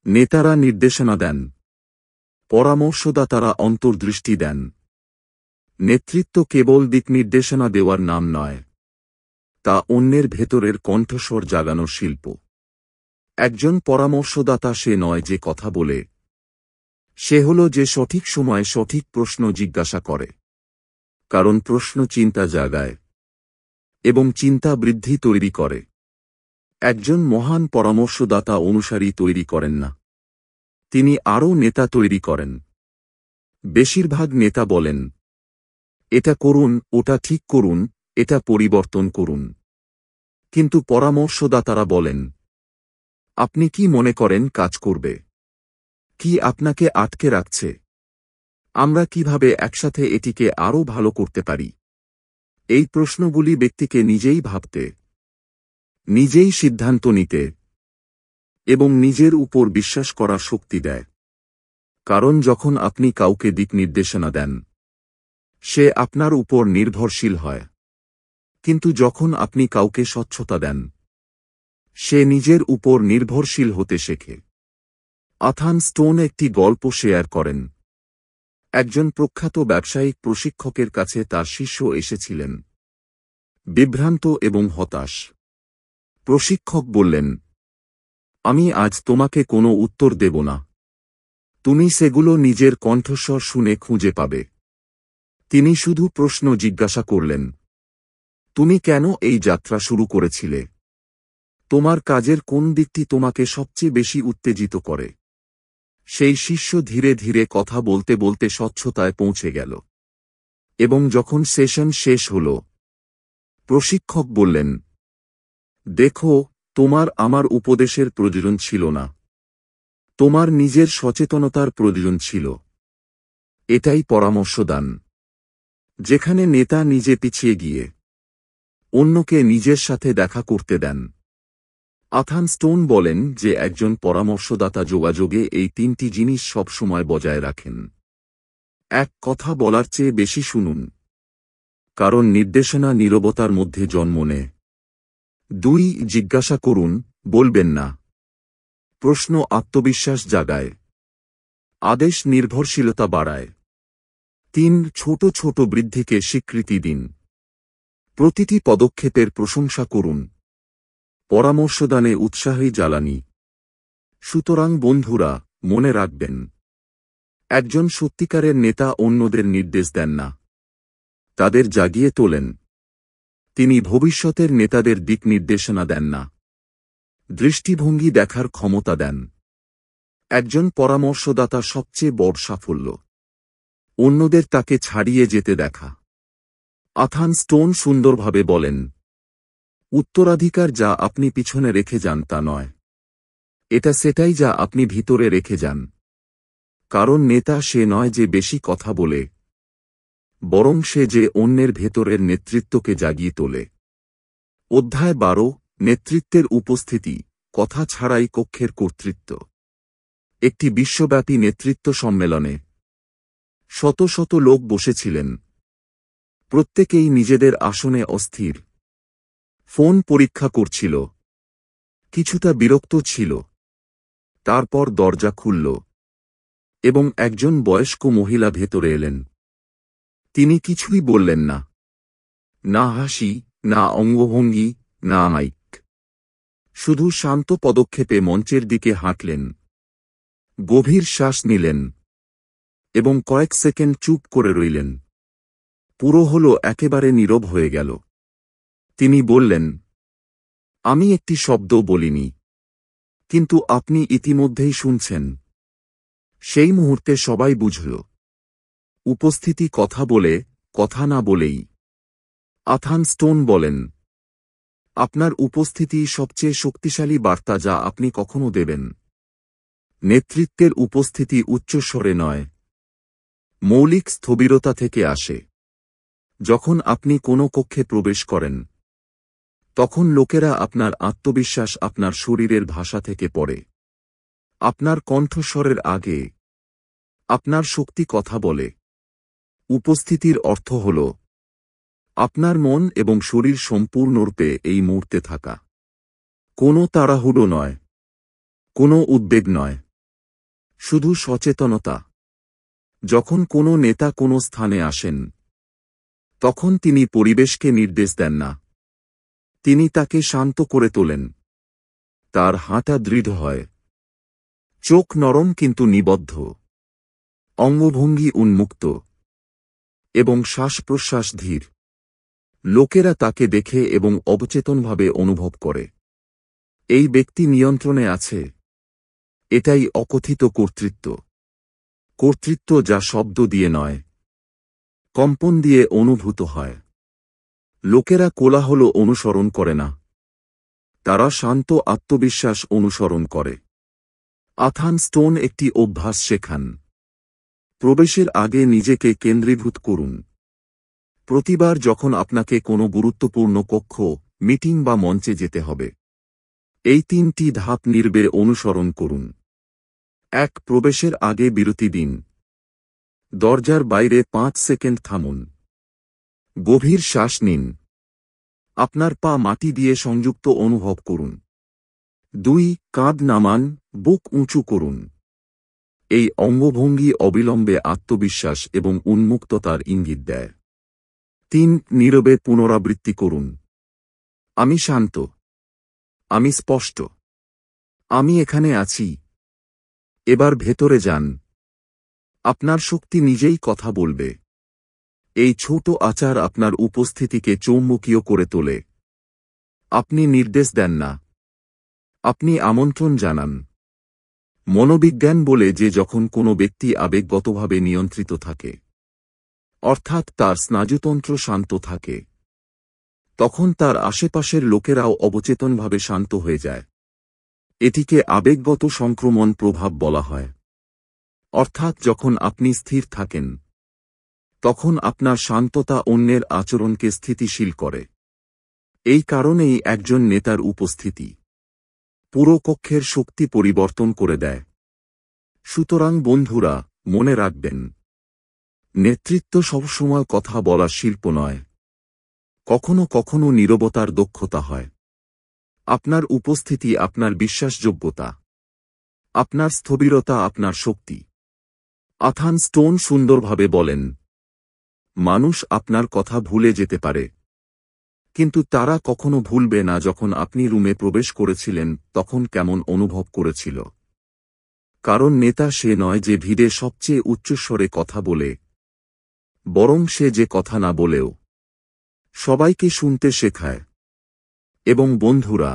নেতারা নির্দেশনা দেন, পরামর্শদাতারা অন্তর্দৃষ্টি দেন। নেতৃত্ব কেবল দিক নির্দেশনা দেওয়ার নাম নয়, তা অন্যের ভেতরের কণ্ঠস্বর জাগানোর শিল্প। একজন পরামর্শদাতা সে নয় যে কথা বলে, সে হল যে সঠিক সময়ে সঠিক প্রশ্ন জিজ্ঞাসা করে। কারণ প্রশ্ন চিন্তা জাগায়, এবং চিন্তা বৃদ্ধি তৈরি করে। একজন মহান পরামর্শদাতা অনুসারী তৈরি করেন না, তিনি আরও নেতা তৈরি করেন। বেশিরভাগ নেতা বলেন, এটা করুন, ওটা ঠিক করুন, এটা পরিবর্তন করুন। কিন্তু পরামর্শদাতারা বলেন, আপনি কি মনে করেন কাজ করবে? কি আপনাকে আটকে রাখছে? আমরা কিভাবে একসাথে এটিকে আরও ভালো করতে পারি? এই প্রশ্নগুলি ব্যক্তিকে নিজেই ভাবতে, নিজেই সিদ্ধান্ত নিতে এবং নিজের উপর বিশ্বাস করার শক্তি দেয়। কারণ যখন আপনি কাউকে দিক নির্দেশনা দেন, সে আপনার উপর নির্ভরশীল হয়। কিন্তু যখন আপনি কাউকে স্বচ্ছতা দেন, সে নিজের উপর নির্ভরশীল হতে শেখে। আথান স্টোন একটি গল্প শেয়ার করেন। একজন প্রখ্যাত ব্যবসায়িক প্রশিক্ষকের কাছে তার শিষ্য এসেছিলেন, বিভ্রান্ত এবং হতাশ। প্রশিক্ষক বললেন, আমি আজ তোমাকে কোনো উত্তর দেব না, তুমি সেগুলো নিজের কণ্ঠস্বর শুনে খুঁজে পাবে। তিনি শুধু প্রশ্ন জিজ্ঞাসা করলেন, তুমি কেন এই যাত্রা শুরু করেছিলে? তোমার কাজের কোন দিকটি তোমাকে সবচেয়ে বেশি উত্তেজিত করে? সেই শিষ্য ধীরে ধীরে কথা বলতে বলতে স্বচ্ছতায় পৌঁছে গেল। এবং যখন সেশন শেষ হল, প্রশিক্ষক বললেন, দেখো, তোমার আমার উপদেশের প্রয়োজন ছিল না, তোমার নিজের সচেতনতার প্রয়োজন ছিল। এটাই পরামর্শদান, যেখানে নেতা নিজে পিছিয়ে গিয়ে অন্যকে নিজের সাথে দেখা করতে দেন। আথান স্টোন বলেন যে একজন পরামর্শদাতা যোগাযোগে এই 3টি জিনিস সবসময় বজায় রাখেন। 1, কথা বলার চেয়ে বেশি শুনুন, কারণ নির্দেশনা নীরবতার মধ্যে জন্ম নেয়। 2, জিজ্ঞাসা করুন, বলবেন না। প্রশ্ন আত্মবিশ্বাস জাগায়, আদেশ নির্ভরশীলতা বাড়ায়। 3, ছোট ছোট বৃদ্ধিকে স্বীকৃতি দিন, প্রতিটি পদক্ষেপের প্রশংসা করুন। পরামর্শদানে উৎসাহী জ্বালানি। সুতরাং বন্ধুরা, মনে রাখবেন, একজন সত্যিকারের নেতা অন্যদের নির্দেশ দেন না, তাদের জাগিয়ে তোলেন। তিনি ভবিষ্যতের নেতাদের দিক নির্দেশনা দেন না, দৃষ্টিভঙ্গি দেখার ক্ষমতা দেন। একজন পরামর্শদাতা সবচেয়ে বড় সাফল্য, অন্যদের তাকে ছাড়িয়ে যেতে দেখা। আথান স্টোন সুন্দরভাবে বলেন, উত্তরাধিকার যা আপনি পিছনে রেখে যান তা নয়, এটা সেটাই যা আপনি ভিতরে রেখে যান। কারণ নেতা সে নয় যে বেশি কথা বলে, বরং সে যে অন্যের ভেতরের নেতৃত্বকে জাগিয়ে তোলে। অধ্যায় 12, নেতৃত্বের উপস্থিতি, কথা ছাড়াই কক্ষের কর্তৃত্ব। একটি বিশ্বব্যাপী নেতৃত্ব সম্মেলনে শত শত লোক বসেছিলেন। প্রত্যেকেই নিজেদের আসনে অস্থির। ফোন পরীক্ষা করছিল, কিছুটা বিরক্ত ছিল। তারপর দরজা খুলল, এবং একজন বয়স্ক মহিলা ভেতরে এলেন। তিনি কিছুই বললেন না, না হাসি, না অঙ্গভঙ্গি, না মাইক। শুধু শান্ত পদক্ষেপে মঞ্চের দিকে হাঁটলেন, গভীর শ্বাস নিলেন, এবং কয়েক সেকেন্ড চুপ করে রইলেন। পুরো হল একেবারে নীরব হয়ে গেল। তিনি বললেন, আমি একটি শব্দও বলিনি, কিন্তু আপনি ইতিমধ্যেই শুনছেন। সেই মুহূর্তে সবাই বুঝল, উপস্থিতি কথা বলে, কথা না বলেই। আথান স্টোন বলেন, আপনার উপস্থিতি সবচেয়ে শক্তিশালী বার্তা যা আপনি কখনো দেবেন। নেতৃত্বের উপস্থিতি উচ্চস্বরে নয়, মৌলিক স্থবিরতা থেকে আসে। যখন আপনি কোনো কক্ষে প্রবেশ করেন, তখন লোকেরা আপনার আত্মবিশ্বাস আপনার শরীরের ভাষা থেকে পড়ে। আপনার কণ্ঠস্বরের আগে আপনার শক্তি কথা বলে। উপস্থিতির অর্থ হল আপনার মন এবং শরীর সম্পূর্ণরূপে এই মুহূর্তে থাকা। কোনো তাড়াহুড়ো নয়, কোনো উদ্বেগ নয়, শুধু সচেতনতা। যখন কোনো নেতা কোনো স্থানে আসেন, তখন তিনি পরিবেশকে নির্দেশ দেন না, তিনি তাকে শান্ত করে তোলেন। তার হাঁটা দৃঢ় হয়, চোখ নরম কিন্তু নিবদ্ধ, অঙ্গভঙ্গি উন্মুক্ত, এবং শ্বাস-প্রশ্বাস ধীর। লোকেরা তাকে দেখে এবং অবচেতনভাবে অনুভব করে, এই ব্যক্তি নিয়ন্ত্রণে আছে। এটাই অকথিত কর্তৃত্ব। কর্তৃত্ব যা শব্দ দিয়ে নয়, কম্পন দিয়ে অনুভূত হয়। লোকেরা কোলাহল অনুসরণ করে না, তারা শান্ত আত্মবিশ্বাস অনুসরণ করে। আথান স্টোন একটি অভ্যাস শেখান। প্রবেশের আগে নিজেকে কেন্দ্রীভূত করুন। প্রতিবার যখন আপনাকে কোনো গুরুত্বপূর্ণ কক্ষ, মিটিং বা মঞ্চে যেতে হবে, এই 3টি ধাপ নির্ভয়ে অনুসরণ করুন। 1. প্রবেশের আগে বিরতি দিন। দরজার বাইরে 5 সেকেন্ড থামুন। গভীর শ্বাস নিন। আপনার পা মাটি দিয়ে সংযুক্ত অনুভব করুন। 2. কাঁধ নামান, বুক উঁচু করুন। এই অঙ্গভঙ্গি অবিলম্বে আত্মবিশ্বাস এবং উন্মুক্ততার ইঙ্গিত দেয়। 3. নীরবে পুনরাবৃত্তি করুন। আমি শান্ত, আমি স্পষ্ট, আমি এখানে আছি। এবার ভেতরে যান। আপনার শক্তি নিজেই কথা বলবে। এই ছোট আচার আপনার উপস্থিতিকে চৌম্বকীয় করে তোলে। আপনি নির্দেশ দেন না, আপনি আমন্ত্রণ জানান। মনোবিজ্ঞান বলে যে যখন কোনো ব্যক্তি আবেগগতভাবে নিয়ন্ত্রিত থাকে, অর্থাৎ তার স্নায়ুতন্ত্র শান্ত থাকে, তখন তার আশেপাশের লোকেরাও অবচেতনভাবে শান্ত হয়ে যায়। এটিকে আবেগগত সংক্রমণ প্রভাব বলা হয়। অর্থাৎ যখন আপনি স্থির থাকেন, তখন আপনার শান্ততা অন্যের আচরণকে স্থিতিশীল করে। এই কারণেই একজন নেতার উপস্থিতি পুরো কক্ষের শক্তি পরিবর্তন করে দেয়। সুতরাং বন্ধুরা, মনে রাখবেন, নেতৃত্ব সবসময় কথা বলার শিল্প নয়, কখনো কখনো নীরবতার দক্ষতা হয়। আপনার উপস্থিতি আপনার বিশ্বাসযোগ্যতা, আপনার স্থবিরতা আপনার শক্তি। আথান স্টোন সুন্দরভাবে বলেন, মানুষ আপনার কথা ভুলে যেতে পারে, কিন্তু তারা কখনো ভুলবে না যখন আপনি রুমে প্রবেশ করেছিলেন তখন কেমন অনুভব করেছিল। কারণ নেতা সে নয় যে ভিড়ে সবচেয়ে উচ্চস্বরে কথা বলে, বরং সে যে কথা না বলেও সবাইকে শুনতে শেখায়। এবং বন্ধুরা,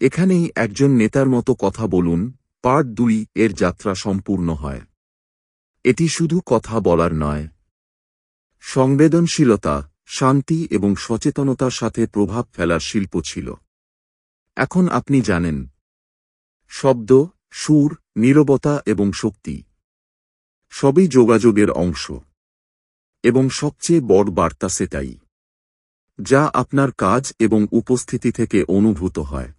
এখানেই একজন নেতার মতো কথা বলুন পার্ট 2 এর যাত্রা সম্পূর্ণ হয়। এটি শুধু কথা বলার নয়, সংবেদনশীলতা, শান্তি এবং সচেতনতার সাথে প্রভাব ফেলার শিল্প ছিল। এখন আপনি জানেন, শব্দ, সুর, নীরবতা এবং শক্তি সবই যোগাযোগের অংশ। এবং সবচেয়ে বড় বার্তা সেটাই, যা আপনার কাজ এবং উপস্থিতি থেকে অনুভূত হয়।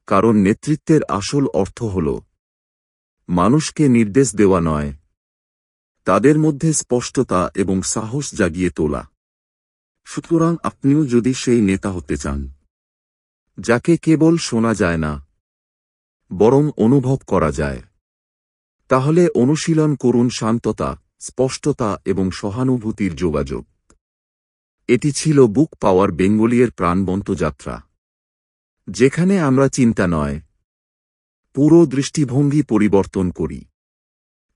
কারণ নেতৃত্বের আসল অর্থ হল মানুষকে নির্দেশ দেওয়া নয়, তাদের মধ্যে স্পষ্টতা এবং সাহস জাগিয়ে তোলা। সুতরাং আপনিও যদি সেই নেতা হতে চান, যাকে কেবল শোনা যায় না, বরং অনুভব করা যায়, তাহলে অনুশীলন করুন শান্ততা, স্পষ্টতা এবং সহানুভূতির যোগাযোগ। এটি ছিল বুক পাওয়ার বেঙ্গলির প্রাণবন্ত যাত্রা, যেখানে আমরা চিন্তা নয়, পুরো দৃষ্টিভঙ্গি পরিবর্তন করি।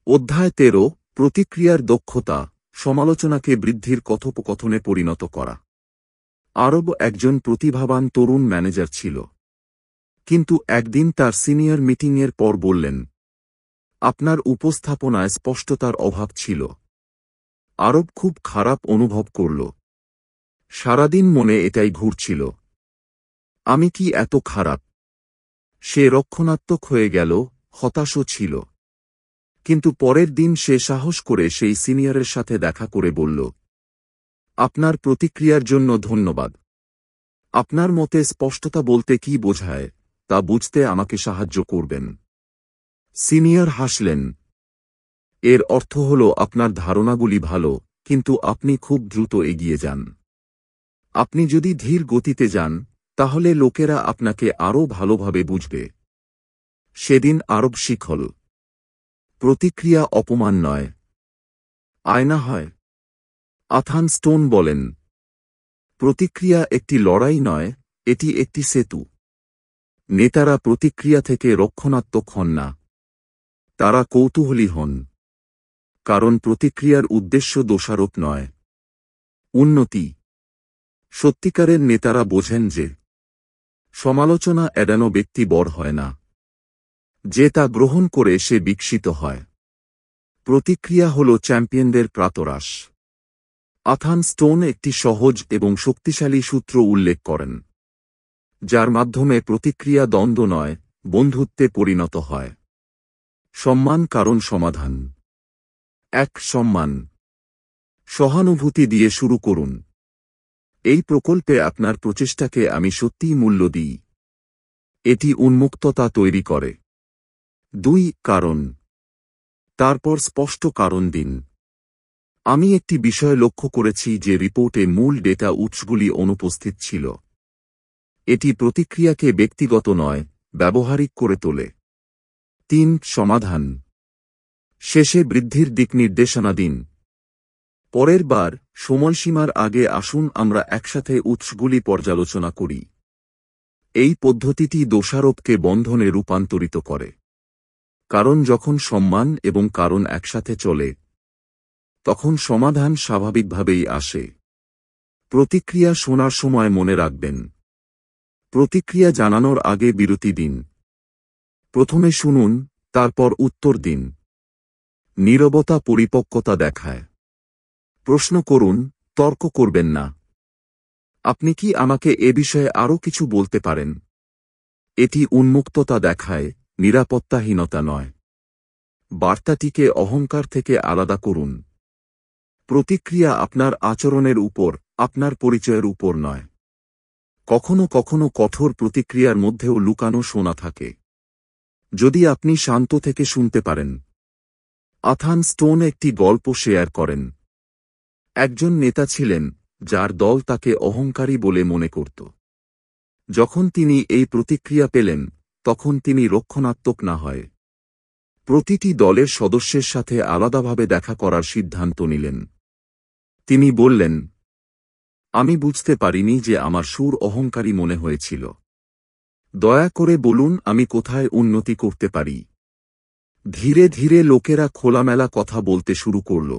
অধ্যায় 13, প্রতিক্রিয়ার দক্ষতা, সমালোচনাকে বৃদ্ধির কথোপকথনে পরিণত করা। আরব একজন প্রতিভাবান তরুণ ম্যানেজার ছিল। কিন্তু একদিন তার সিনিয়র মিটিংয়ের পর বললেন, আপনার উপস্থাপনায় স্পষ্টতার অভাব ছিল। আরব খুব খারাপ অনুভব করল। সারাদিন মনে এটাই ঘুরছিল, আমি কি এত খারাপ? সে রক্ষণাত্মক হয়ে গেল, হতাশও ছিল। কিন্তু পরের দিন সে সাহস করে সেই সিনিয়রের সাথে দেখা করে বলল, আপনার প্রতিক্রিয়ার জন্য ধন্যবাদ। আপনার মতে স্পষ্টতা বলতে কি বোঝায় তা বুঝতে আমাকে সাহায্য করবেন। সিনিয়র হাসলেন। এর অর্থ হল আপনার ধারণাগুলি ভালো, কিন্তু আপনি খুব দ্রুত এগিয়ে যান। আপনি যদি ধীর গতিতে যান, তাহলে লোকেরা আপনাকে আরও ভালোভাবে বুঝবে। সেদিন আরব শিখল, প্রতিক্রিয়া অপমান নয়, আয়না হয়। আথান স্টোন বলেন, প্রতিক্রিয়া একটি লড়াই নয়, এটি একটি সেতু। নেতারা প্রতিক্রিয়া থেকে রক্ষণাত্মক হন না, তারা কৌতূহলী হন। কারণ প্রতিক্রিয়ার উদ্দেশ্য দোষারোপ নয়, উন্নতি। সত্যিকারের নেতারা বোঝেন যে সমালোচনা এড়ানো ব্যক্তি বড় হয় না, যে তা গ্রহণ করে সে বিকশিত হয়। প্রতিক্রিয়া হল চ্যাম্পিয়নদের প্রাতরাশ। আথান স্টোন একটি সহজ এবং শক্তিশালী সূত্র উল্লেখ করেন, যার মাধ্যমে প্রতিক্রিয়া দ্বন্দ্ব নয়, বন্ধুত্বে পরিণত হয়। সম্মান কারণ সমাধান। ১. সম্মান। সহানুভূতি দিয়ে শুরু করুন। এই প্রকল্পে আপনার প্রচেষ্টাকে আমি সত্যিই মূল্য দিই। এটি উন্মুক্ততা তৈরি করে। ২. কারণ। তারপর স্পষ্ট কারণ দিন। আমি একটি বিষয় লক্ষ্য করেছি যে রিপোর্টে মূল ডেটা উৎসগুলি অনুপস্থিত ছিল। এটি প্রতিক্রিয়াকে ব্যক্তিগত নয়, ব্যবহারিক করে তোলে। ৩. সমাধান। শেষে বৃদ্ধির দিক নির্দেশনা দিন। পরের বার সময়সীমার আগে আসুন আমরা একসাথে উৎসগুলি পর্যালোচনা করি। এই পদ্ধতিটি দোষারোপকে বন্ধনে রূপান্তরিত করে। কারণ যখন সম্মান এবং কারণ একসাথে চলে, তখন সমাধান স্বাভাবিকভাবেই আসে। প্রতিক্রিয়া শোনার সময় মনে রাখবেন, প্রতিক্রিয়া জানানোর আগে বিরতি দিন। প্রথমে শুনুন, তারপর উত্তর দিন। নীরবতা পরিপক্কতা দেখায়। প্রশ্ন করুন, তর্ক করবেন না। আপনি কি আমাকে এ বিষয়ে আরও কিছু বলতে পারেন? এটি উন্মুক্ততা দেখায়, নিরাপত্তাহীনতা নয়। বার্তাটিকে অহংকার থেকে আলাদা করুন। প্রতিক্রিয়া আপনার আচরণের উপর, আপনার পরিচয়ের উপর নয়। কখনো কখনো কঠোর প্রতিক্রিয়ার মধ্যেও লুকানো সোনা থাকে, যদি আপনি শান্ত থেকে শুনতে পারেন। আথান স্টোন একটি গল্প শেয়ার করেন। একজন নেতা ছিলেন, যার দল তাকে অহংকারী বলে মনে করত। যখন তিনি এই প্রতিক্রিয়া পেলেন, তখন তিনি রক্ষণাত্মক না হয় প্রতিটি দলের সদস্যের সাথে আলাদাভাবে দেখা করার সিদ্ধান্ত নিলেন। তিনি বললেন, আমি বুঝতে পারিনি যে আমার সুর অহংকারী মনে হয়েছিল। দয়া করে বলুন আমি কোথায় উন্নতি করতে পারি। ধীরে ধীরে লোকেরা খোলামেলা কথা বলতে শুরু করল।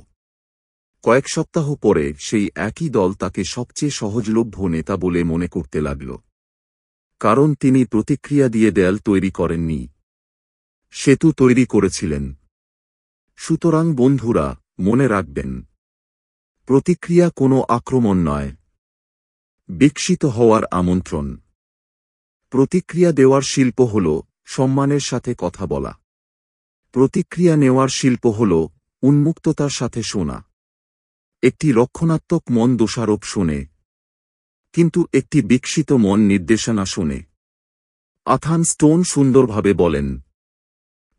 কয়েক সপ্তাহ পরে সেই একই দল তাকে সবচেয়ে সহজলভ্য নেতা বলে মনে করতে লাগল। কারণ তিনি প্রতিক্রিয়া দিয়ে দেয়াল তৈরি করেননি, সেতু তৈরি করেছিলেন। সুতরাং বন্ধুরা, মনে রাখবেন, প্রতিক্রিয়া কোনো আক্রমণ নয়, বিকশিত হওয়ার আমন্ত্রণ। প্রতিক্রিয়া দেওয়ার শিল্প হল সম্মানের সাথে কথা বলা। প্রতিক্রিয়া নেওয়ার শিল্প হল উন্মুক্ততার সাথে শোনা। একটি রক্ষণাত্মক মন দোষারোপ শোনে, কিন্তু একটি বিকশিত মন নির্দেশনা শোনে। আথান স্টোন সুন্দরভাবে বলেন,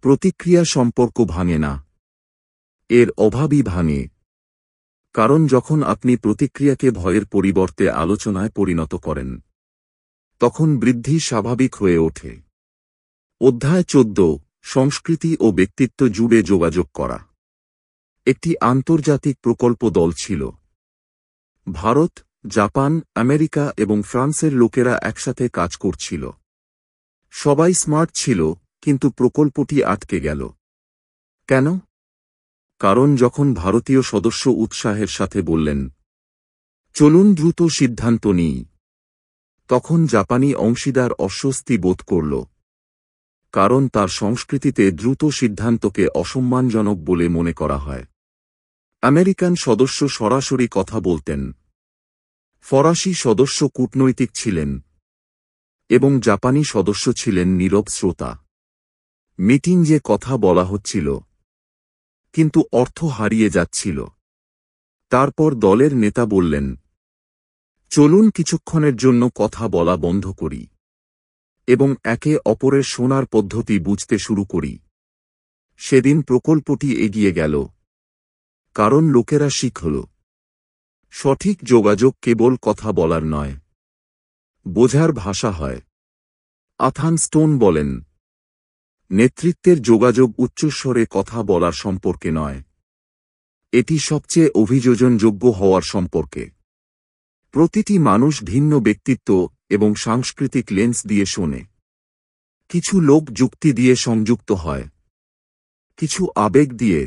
প্রতিক্রিয়া সম্পর্ক ভাঙে না, এর অভাবই ভাঙে। কারণ যখন আপনি প্রতিক্রিয়াকে ভয়ের পরিবর্তে আলোচনায় পরিণত করেন, তখন বৃদ্ধি স্বাভাবিক হয়ে ওঠে। অধ্যায় 14, সংস্কৃতি ও ব্যক্তিত্ব জুড়ে যোগাযোগ করা। একটি আন্তর্জাতিক প্রকল্প দল ছিল। ভারত, জাপান, আমেরিকা এবং ফ্রান্সের লোকেরা একসাথে কাজ করছিল। সবাই স্মার্ট ছিল, কিন্তু প্রকল্পটি আটকে গেল। কেন? কারণ যখন ভারতীয় সদস্য উৎসাহের সাথে বললেন, চলুন দ্রুত সিদ্ধান্ত নিই, তখন জাপানি অংশীদার অস্বস্তি বোধ করল। কারণ তার সংস্কৃতিতে দ্রুত সিদ্ধান্তকে অসম্মানজনক বলে মনে করা হয়। আমেরিকান সদস্য সরাসরি কথা বলতেন, ফরাসি সদস্য কূটনৈতিক ছিলেন, এবং জাপানি সদস্য ছিলেন নীরব শ্রোতা। মিটিং যে কথা বলা হচ্ছিল, কিন্তু অর্থ হারিয়ে যাচ্ছিল। তারপর দলের নেতা বললেন, চলুন কিছুক্ষণের জন্য কথা বলা বন্ধ করি এবং একে অপরের শোনার পদ্ধতি বুঝতে শুরু করি। সেদিন প্রকল্পটি এগিয়ে গেল, কারণ লোকেরা শিখল, সঠিক যোগাযোগ কেবল কথা বলার নয়, বোঝার ভাষা হয়। আথান স্টোন বলেন, নেতৃত্বের যোগাযোগ উচ্চস্বরে কথা বলার সম্পর্কে নয়, এটি সবচেয়ে অভিযোজনযোগ্য হওয়ার সম্পর্কে। প্রতিটি মানুষ ভিন্ন ব্যক্তিত্ব এবং সাংস্কৃতিক লেন্স দিয়ে শোনে। কিছু লোক যুক্তি দিয়ে সংযুক্ত হয়, কিছু আবেগ দিয়ে,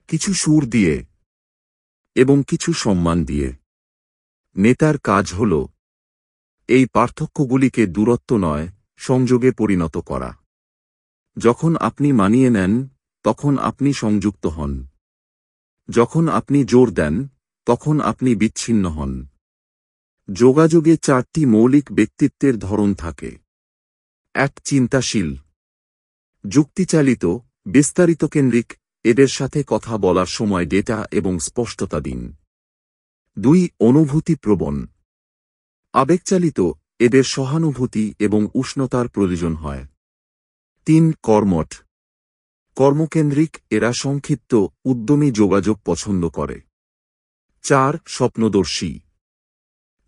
কিছু সুর দিয়ে, এবং কিছু সম্মান দিয়ে। নেতার কাজ হল এই পার্থক্যগুলিকে দূরত্ব নয়, সংযোগে পরিণত করা। যখন আপনি মানিয়ে নেন, তখন আপনি সংযুক্ত হন। যখন আপনি জোর দেন, তখন আপনি বিচ্ছিন্ন হন। যোগাযোগে 4টি মৌলিক ব্যক্তিত্বের ধরন থাকে। 1. চিন্তাশীল, যুক্তিচালিত, বিস্তারিতকেন্দ্রিক, এদের সাথে কথা বলার সময় ডেটা এবং স্পষ্টতা দিন। 2. অনুভূতিপ্রবণ, আবেগচালিত, এদের সহানুভূতি এবং উষ্ণতার প্রয়োজন হয়। 3. কর্মঠ, কর্মকেন্দ্রিক, এরা সংক্ষিপ্ত, উদ্যমী যোগাযোগ পছন্দ করে। 4. স্বপ্নদর্শী,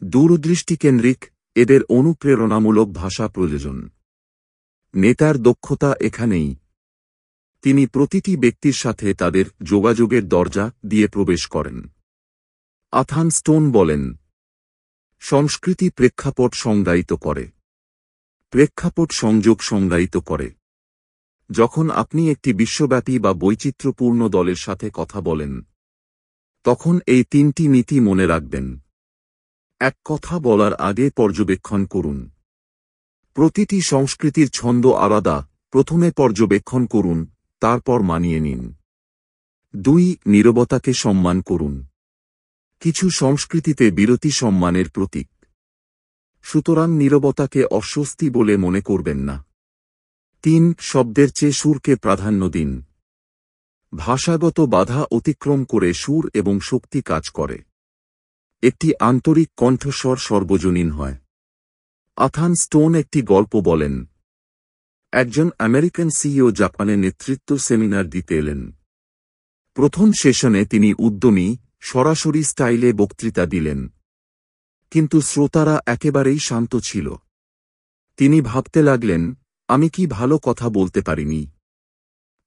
দূরদৃষ্টিকেন্দ্রিক, এদের অনুপ্রেরণামূলক ভাষা প্রয়োজন। নেতার দক্ষতা এখানেই। তিনি প্রতিটি ব্যক্তির সাথে তাদের যোগাযোগের দরজা দিয়ে প্রবেশ করেন। আথান স্টোন বলেন, সংস্কৃতি প্রেক্ষাপট সংজ্ঞায়িত করে। প্রেক্ষাপট সংযোগ সংজ্ঞায়িত করে। যখন আপনি একটি বিশ্বব্যাপী বা বৈচিত্র্যপূর্ণ দলের সাথে কথা বলেন, তখন এই 3টি নীতি মনে রাখবেন। 1. কথা বলার আগে পর্যবেক্ষণ করুন। প্রতিটি সংস্কৃতির ছন্দ আলাদা, প্রথমে পর্যবেক্ষণ করুন, তারপর মানিয়ে নিন। 2. নীরবতাকে সম্মান করুন। কিছু সংস্কৃতিতে বিরতি সম্মানের প্রতীক। সুতরাং নীরবতাকে অস্বস্তি বলে মনে করবেন না। 3. শব্দের চেয়ে সুরকে প্রাধান্য দিন। ভাষাগত বাধা অতিক্রম করে সুর এবং শক্তি কাজ করে। একটি আন্তরিক কণ্ঠস্বর সর্বজনীন হয়। আথান স্টোন একটি গল্প বলেন। একজন আমেরিকান সিইও জাপানে নেতৃত্ব সেমিনার দিতে এলেন। প্রথম সেশনে তিনি উদ্যমী, সরাসরি স্টাইলে বক্তৃতা দিলেন, কিন্তু শ্রোতারা একেবারেই শান্ত ছিল। তিনি ভাবতে লাগলেন, আমি কি ভালো কথা বলতে পারিনি?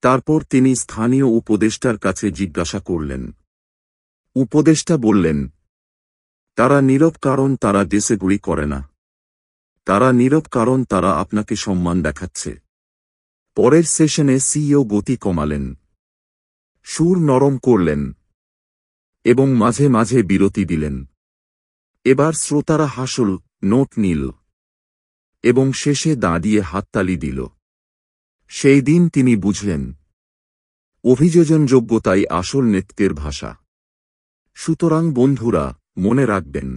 তারপর তিনি স্থানীয় উপদেষ্টার কাছে জিজ্ঞাসা করলেন। উপদেষ্টা বললেন, তারা নীরব কারণ তারা ডিসএগ্রি করে না। তারা নীরব কারণ তারা আপনাকে সম্মান দেখাচ্ছে। পরের সেশনে সিইও গতি কমালেন, সুর নরম করলেন, এবং মাঝে মাঝে বিরতি দিলেন। এবার শ্রোতারা হাসল, নোট নিল, এবং শেষে দাঁড়িয়ে হাততালি দিল। সেই দিন তিনি বুঝলেন, অভিযোজনযোগ্যতাই আসল নেতৃত্বের ভাষা। সুতরাং বন্ধুরা, মনে রাখবেন,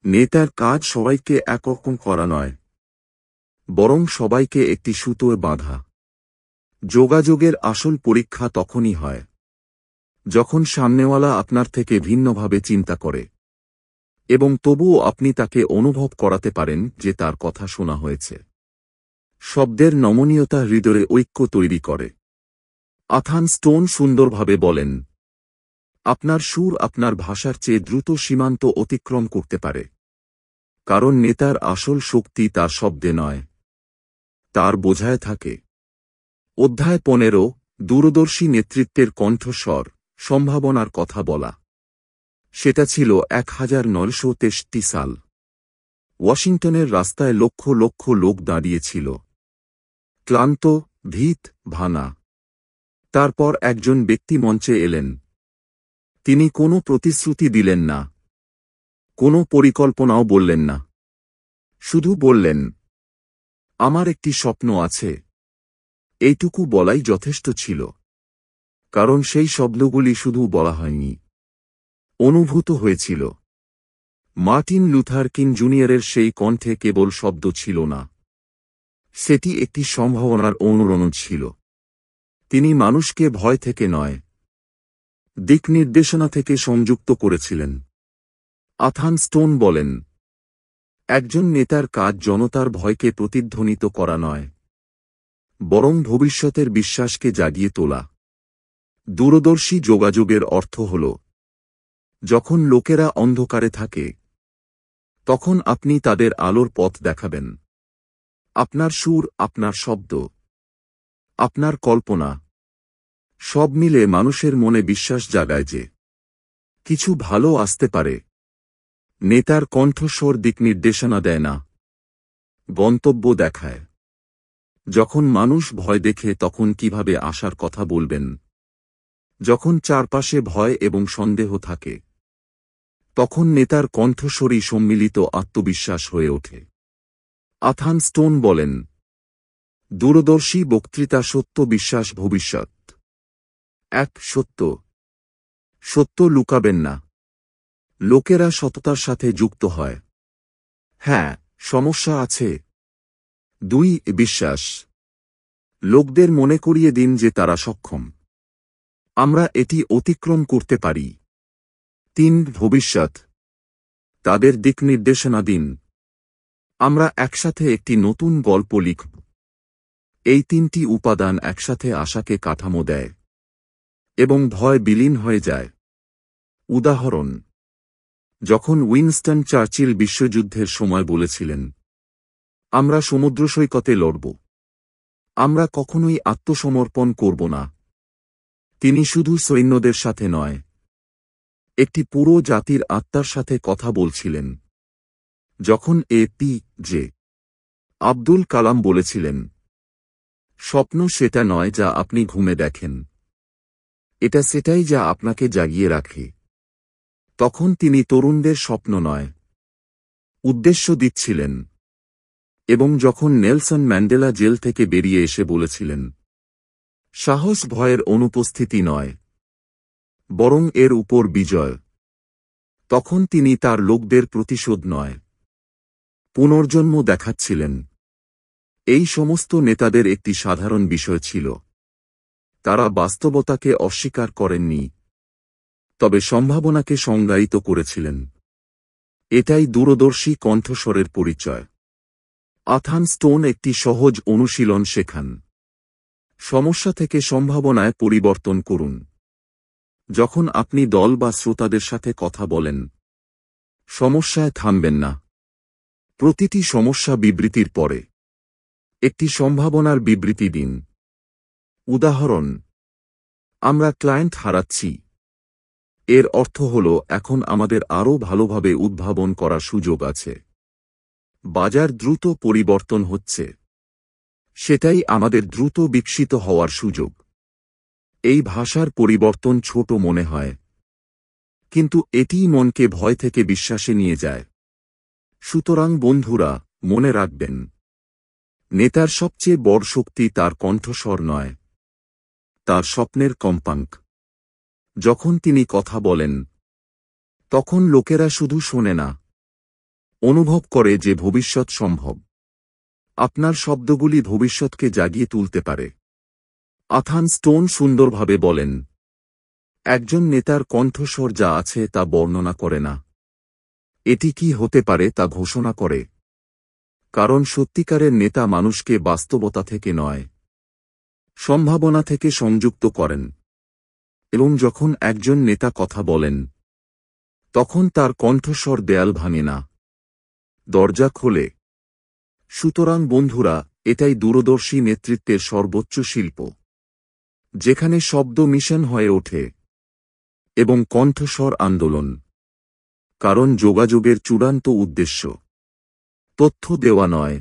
নেতার কাজ সবাইকে একরকম করা নয়, বরং সবাইকে একটি সুতোয় বাঁধা। যোগাযোগের আসল পরীক্ষা তখনই হয়, যখন সামনেওয়ালা আপনার থেকে ভিন্নভাবে চিন্তা করে, এবং তবুও আপনি তাকে অনুভব করাতে পারেন যে তার কথা শোনা হয়েছে। শব্দের নমনীয়তা হৃদয়ে ঐক্য তৈরি করে। আথান স্টোন সুন্দরভাবে বলেন, আপনার সুর আপনার ভাষার চেয়ে দ্রুত সীমান্ত অতিক্রম করতে পারে, কারণ নেতার আসল শক্তি তার শব্দে নয়, তার বোঝায় থাকে। অধ্যায় 15, দূরদর্শী নেতৃত্বের কণ্ঠস্বর, সম্ভাবনার কথা বলা। সেটা ছিল 1963 সাল। ওয়াশিংটনের রাস্তায় লক্ষ লক্ষ লোক দাঁড়িয়েছিল, ক্লান্ত, ভীত, ভাঙা। তারপর একজন ব্যক্তি মঞ্চে এলেন। তিনি কোনো প্রতিশ্রুতি দিলেন না, কোনো পরিকল্পনাও বললেন না। শুধু বললেন, আমার একটি স্বপ্ন আছে। এইটুকু বলাই যথেষ্ট ছিল, কারণ সেই শব্দগুলি শুধু বলা হয়নি, অনুভূত হয়েছিল। মার্টিন লুথার কিং জুনিয়রের সেই কণ্ঠে কেবল শব্দ ছিল না, সেটি একটি সম্ভাবনার অনুরণন ছিল। তিনি মানুষকে ভয় থেকে নয়, দিক নির্দেশনা থেকে সংযুক্ত করেছিলেন। আথান স্টোন বলেন, একজন নেতার কাজ জনতার ভয়কে প্রতিধ্বনিত করা নয়, বরং ভবিষ্যতের বিশ্বাসকে জাগিয়ে তোলা। দূরদর্শী যোগাযোগের অর্থ হল, যখন লোকেরা অন্ধকারে থাকে, তখন আপনি তাদের আলোর পথ দেখাবেন। আপনার সুর, আপনার শব্দ, আপনার কল্পনা, সব মিলে মানুষের মনে বিশ্বাস জাগায় যে কিছু ভালো আসতে পারে। নেতার কণ্ঠস্বর দিক নির্দেশনা দেয় না, গন্তব্য দেখায়। যখন মানুষ ভয় দেখে তখন কিভাবে আসার কথা বলবেন? যখন চারপাশে ভয় এবং সন্দেহ থাকে, তখন নেতার কণ্ঠস্বরই সম্মিলিত আত্মবিশ্বাস হয়ে ওঠে। আথান স্টোন বলেন, দূরদর্শী বক্তৃতা সত্য, বিশ্বাস, ভবিষ্যৎ। এক, সত্য। সত্য লুকাবেন না। লোকেরা সততার সাথে যুক্ত হয়। হ্যাঁ, সমস্যা আছে। 2, বিশ্বাস। লোকদের মনে করিয়ে দিন যে তারা সক্ষম। আমরা এটি অতিক্রম করতে পারি। 3, ভবিষ্যৎ। তাদের দিক নির্দেশনা দিন। আমরা একসাথে একটি নতুন গল্প লিখব। এই 3টি উপাদান একসাথে আশাকে কাঠামো দেয় এবং ভয় বিলীন হয়ে যায়। উদাহরণ, যখন উইনস্টন চার্চিল বিশ্বযুদ্ধের সময় বলেছিলেন, আমরা সমুদ্র সৈকতে লড়ব, আমরা কখনোই আত্মসমর্পণ করব না, তিনি শুধু সৈন্যদের সাথে নয়, একটি পুরো জাতির আত্মার সাথে কথা বলছিলেন। যখন এ.পি.জে. আব্দুল কালাম বলেছিলেন, স্বপ্ন সেটা নয় যা আপনি ঘুমে দেখেন, এটা সেটাই যা আপনাকে জাগিয়ে রাখে, তখন তিনি তরুণদের স্বপ্ন নয়, উদ্দেশ্য দিচ্ছিলেন। এবং যখন নেলসন ম্যান্ডেলা জেল থেকে বেরিয়ে এসে বলেছিলেন, সাহস ভয়ের অনুপস্থিতি নয়, বরং এর উপর বিজয়, তখন তিনি তার লোকদের প্রতিশোধ নয়, পুনর্জন্ম দেখাচ্ছিলেন। এই সমস্ত নেতাদের একটি সাধারণ বিষয় ছিল, তারা বাস্তবতাকে অস্বীকার করেননি, তবে সম্ভাবনাকে সংজ্ঞায়িত করেছিলেন। এটাই দূরদর্শী কণ্ঠস্বরের পরিচয়। আথান স্টোন একটি সহজ অনুশীলন শেখান। সমস্যা থেকে সম্ভাবনায় পরিবর্তন করুন। যখন আপনি দল বা শ্রোতাদের সাথে কথা বলেন, সমস্যায় থামবেন না। প্রতিটি সমস্যা বিবৃতির পরে একটি সম্ভাবনার বিবৃতি দিন। উদাহরণ, আমরা ক্লায়েন্ট হারাচ্ছি, এর অর্থ হল এখন আমাদের আরও ভালোভাবে উদ্ভাবন করার সুযোগ আছে। বাজার দ্রুত পরিবর্তন হচ্ছে, সেটাই আমাদের দ্রুত বিকশিত হওয়ার সুযোগ। এই ভাষার পরিবর্তন ছোট মনে হয়, কিন্তু এটিই মনকে ভয় থেকে বিশ্বাসে নিয়ে যায়। সুতরাং বন্ধুরা, মনে রাখবেন, নেতার সবচেয়ে বড় শক্তি তার কণ্ঠস্বর নয়, তার স্বপ্নের কম্পাঙ্ক। যখন তিনি কথা বলেন, তখন লোকেরা শুধু শোনে না, অনুভব করে যে ভবিষ্যৎ সম্ভব। আপনার শব্দগুলি ভবিষ্যৎকে জাগিয়ে তুলতে পারে। আথান স্টোন সুন্দরভাবে বলেন, একজন নেতার কণ্ঠস্বর যা আছে তা বর্ণনা করে না, এটি কি হতে পারে তা ঘোষণা করে। কারণ সত্যিকারের নেতা মানুষকে বাস্তবতা থেকে নয়, সম্ভাবনা থেকে সংযুক্ত করেন। এবং যখন একজন নেতা কথা বলেন, তখন তার কণ্ঠস্বর দেয়াল ভাঙে না, দরজা খোলে। সুতরাং বন্ধুরা, এটাই দূরদর্শী নেতৃত্বের সর্বোচ্চ শিল্প, যেখানে শব্দ মিশন হয়ে ওঠে এবং কণ্ঠস্বর আন্দোলন। কারণ যোগাযোগের চূড়ান্ত উদ্দেশ্য তথ্য দেওয়া নয়,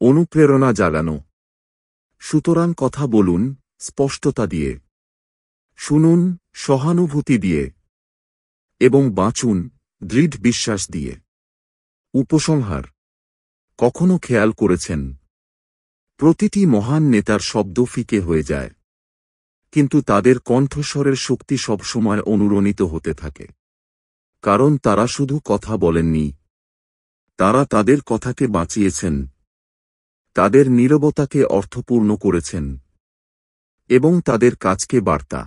অনুপ্রেরণা জাগানো। সুতরাং কথা বলুন, স্পষ্টতা দিয়ে, শুনুন সহানুভূতি দিয়ে, এবং বাঁচুন দৃঢ় বিশ্বাস দিয়ে। উপসংহার: কখনো খেয়াল করেছেন, প্রতিটি মহান নেতার শব্দ ফিকে হয়ে যায়, কিন্তু তাদের কণ্ঠস্বরের শক্তি সবসময় অনুরণিত হতে থাকে। কারণ তারা শুধু কথা বলেননি, তারা তাদের কথাকে বাঁচিয়েছেন, তাদের নীরবতাকে অর্থপূর্ণ করেছেন, এবং তাদের কাজকে বার্তা।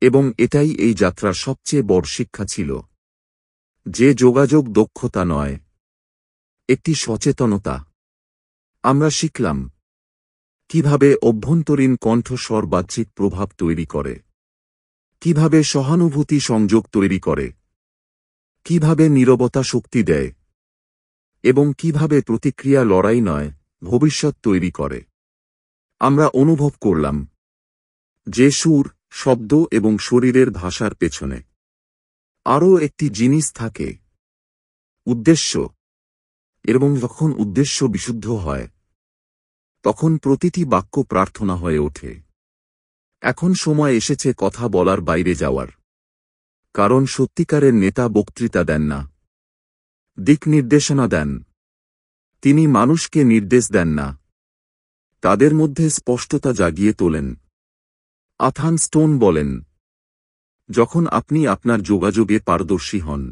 এবং এটাই এই যাত্রার সবচেয়ে বড় শিক্ষা ছিল, যে যোগাযোগ দক্ষতা নয়, একটি সচেতনতা। আমরা শিখলাম কিভাবে অভ্যন্তরীণ কণ্ঠস্বর বাহ্যিক প্রভাব তৈরি করে, কিভাবে সহানুভূতি সংযোগ তৈরি করে, কিভাবে নীরবতা শক্তি দেয়, এবং কিভাবে প্রতিক্রিয়া লড়াই নয়, ভবিষ্যৎ তৈরি করে। আমরা অনুভব করলাম যে সুর, শব্দ এবং শরীরের ভাষার পেছনে আরও একটি জিনিস থাকে, উদ্দেশ্য। এবং যখন উদ্দেশ্য বিশুদ্ধ হয়, তখন প্রতিটি বাক্য প্রার্থনা হয়ে ওঠে। এখন সময় এসেছে কথা বলার বাইরে যাওয়ার। কারণ সত্যিকারের নেতা বক্তৃতা দেন না, দিক নির্দেশনা দেন। তিনি মানুষকে নির্দেশ দেন না, তাদের মধ্যে স্পষ্টতা জাগিয়ে তোলেন। আথান স্টোন বলেন, যখন আপনি আপনার যোগাযোগে পারদর্শী হন,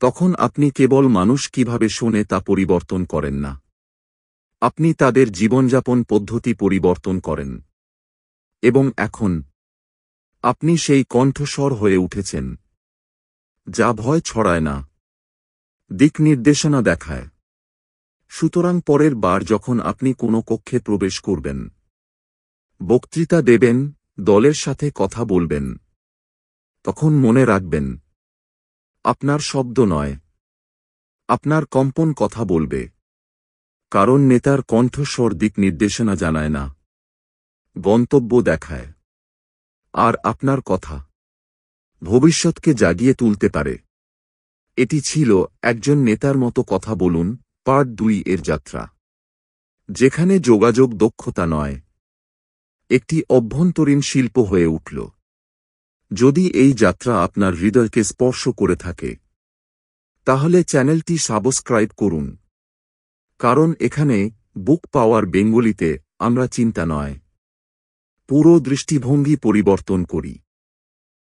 তখন আপনি কেবল মানুষ কিভাবে শোনে তা পরিবর্তন করেন না, আপনি তাদের জীবনযাপন পদ্ধতি পরিবর্তন করেন। এবং এখন আপনি সেই কণ্ঠস্বর হয়ে উঠেছেন, যা ভয় ছড়ায় না, দিক নির্দেশনা দেখায়। সুতরাং পরের বার যখন আপনি কোনো কক্ষে প্রবেশ করবেন, বক্তৃতা দেবেন, দলের সাথে কথা বলবেন, তখন মনে রাখবেন, আপনার শব্দ নয়, আপনার কম্পন কথা বলবে। কারণ নেতার কণ্ঠস্বর দিক নির্দেশনা জানায় না, গন্তব্য দেখায়। আর আপনার কথা ভবিষ্যৎকে জাগিয়ে তুলতে পারে। এটি ছিল একজন নেতার মতো কথা বলুন পার্ট 2 এর যাত্রা, যেখানে যোগাযোগ দক্ষতা নয়, একটি অভ্যন্তরীণ শিল্প হয়ে উঠল। যদি এই যাত্রা আপনার হৃদয়কে স্পর্শ করে থাকে, তাহলে চ্যানেলটি সাবস্ক্রাইব করুন। কারণ এখানে বুক পাওয়ার বেঙ্গলিতে আমরা চিন্তা নয়, পুরো দৃষ্টিভঙ্গি পরিবর্তন করি।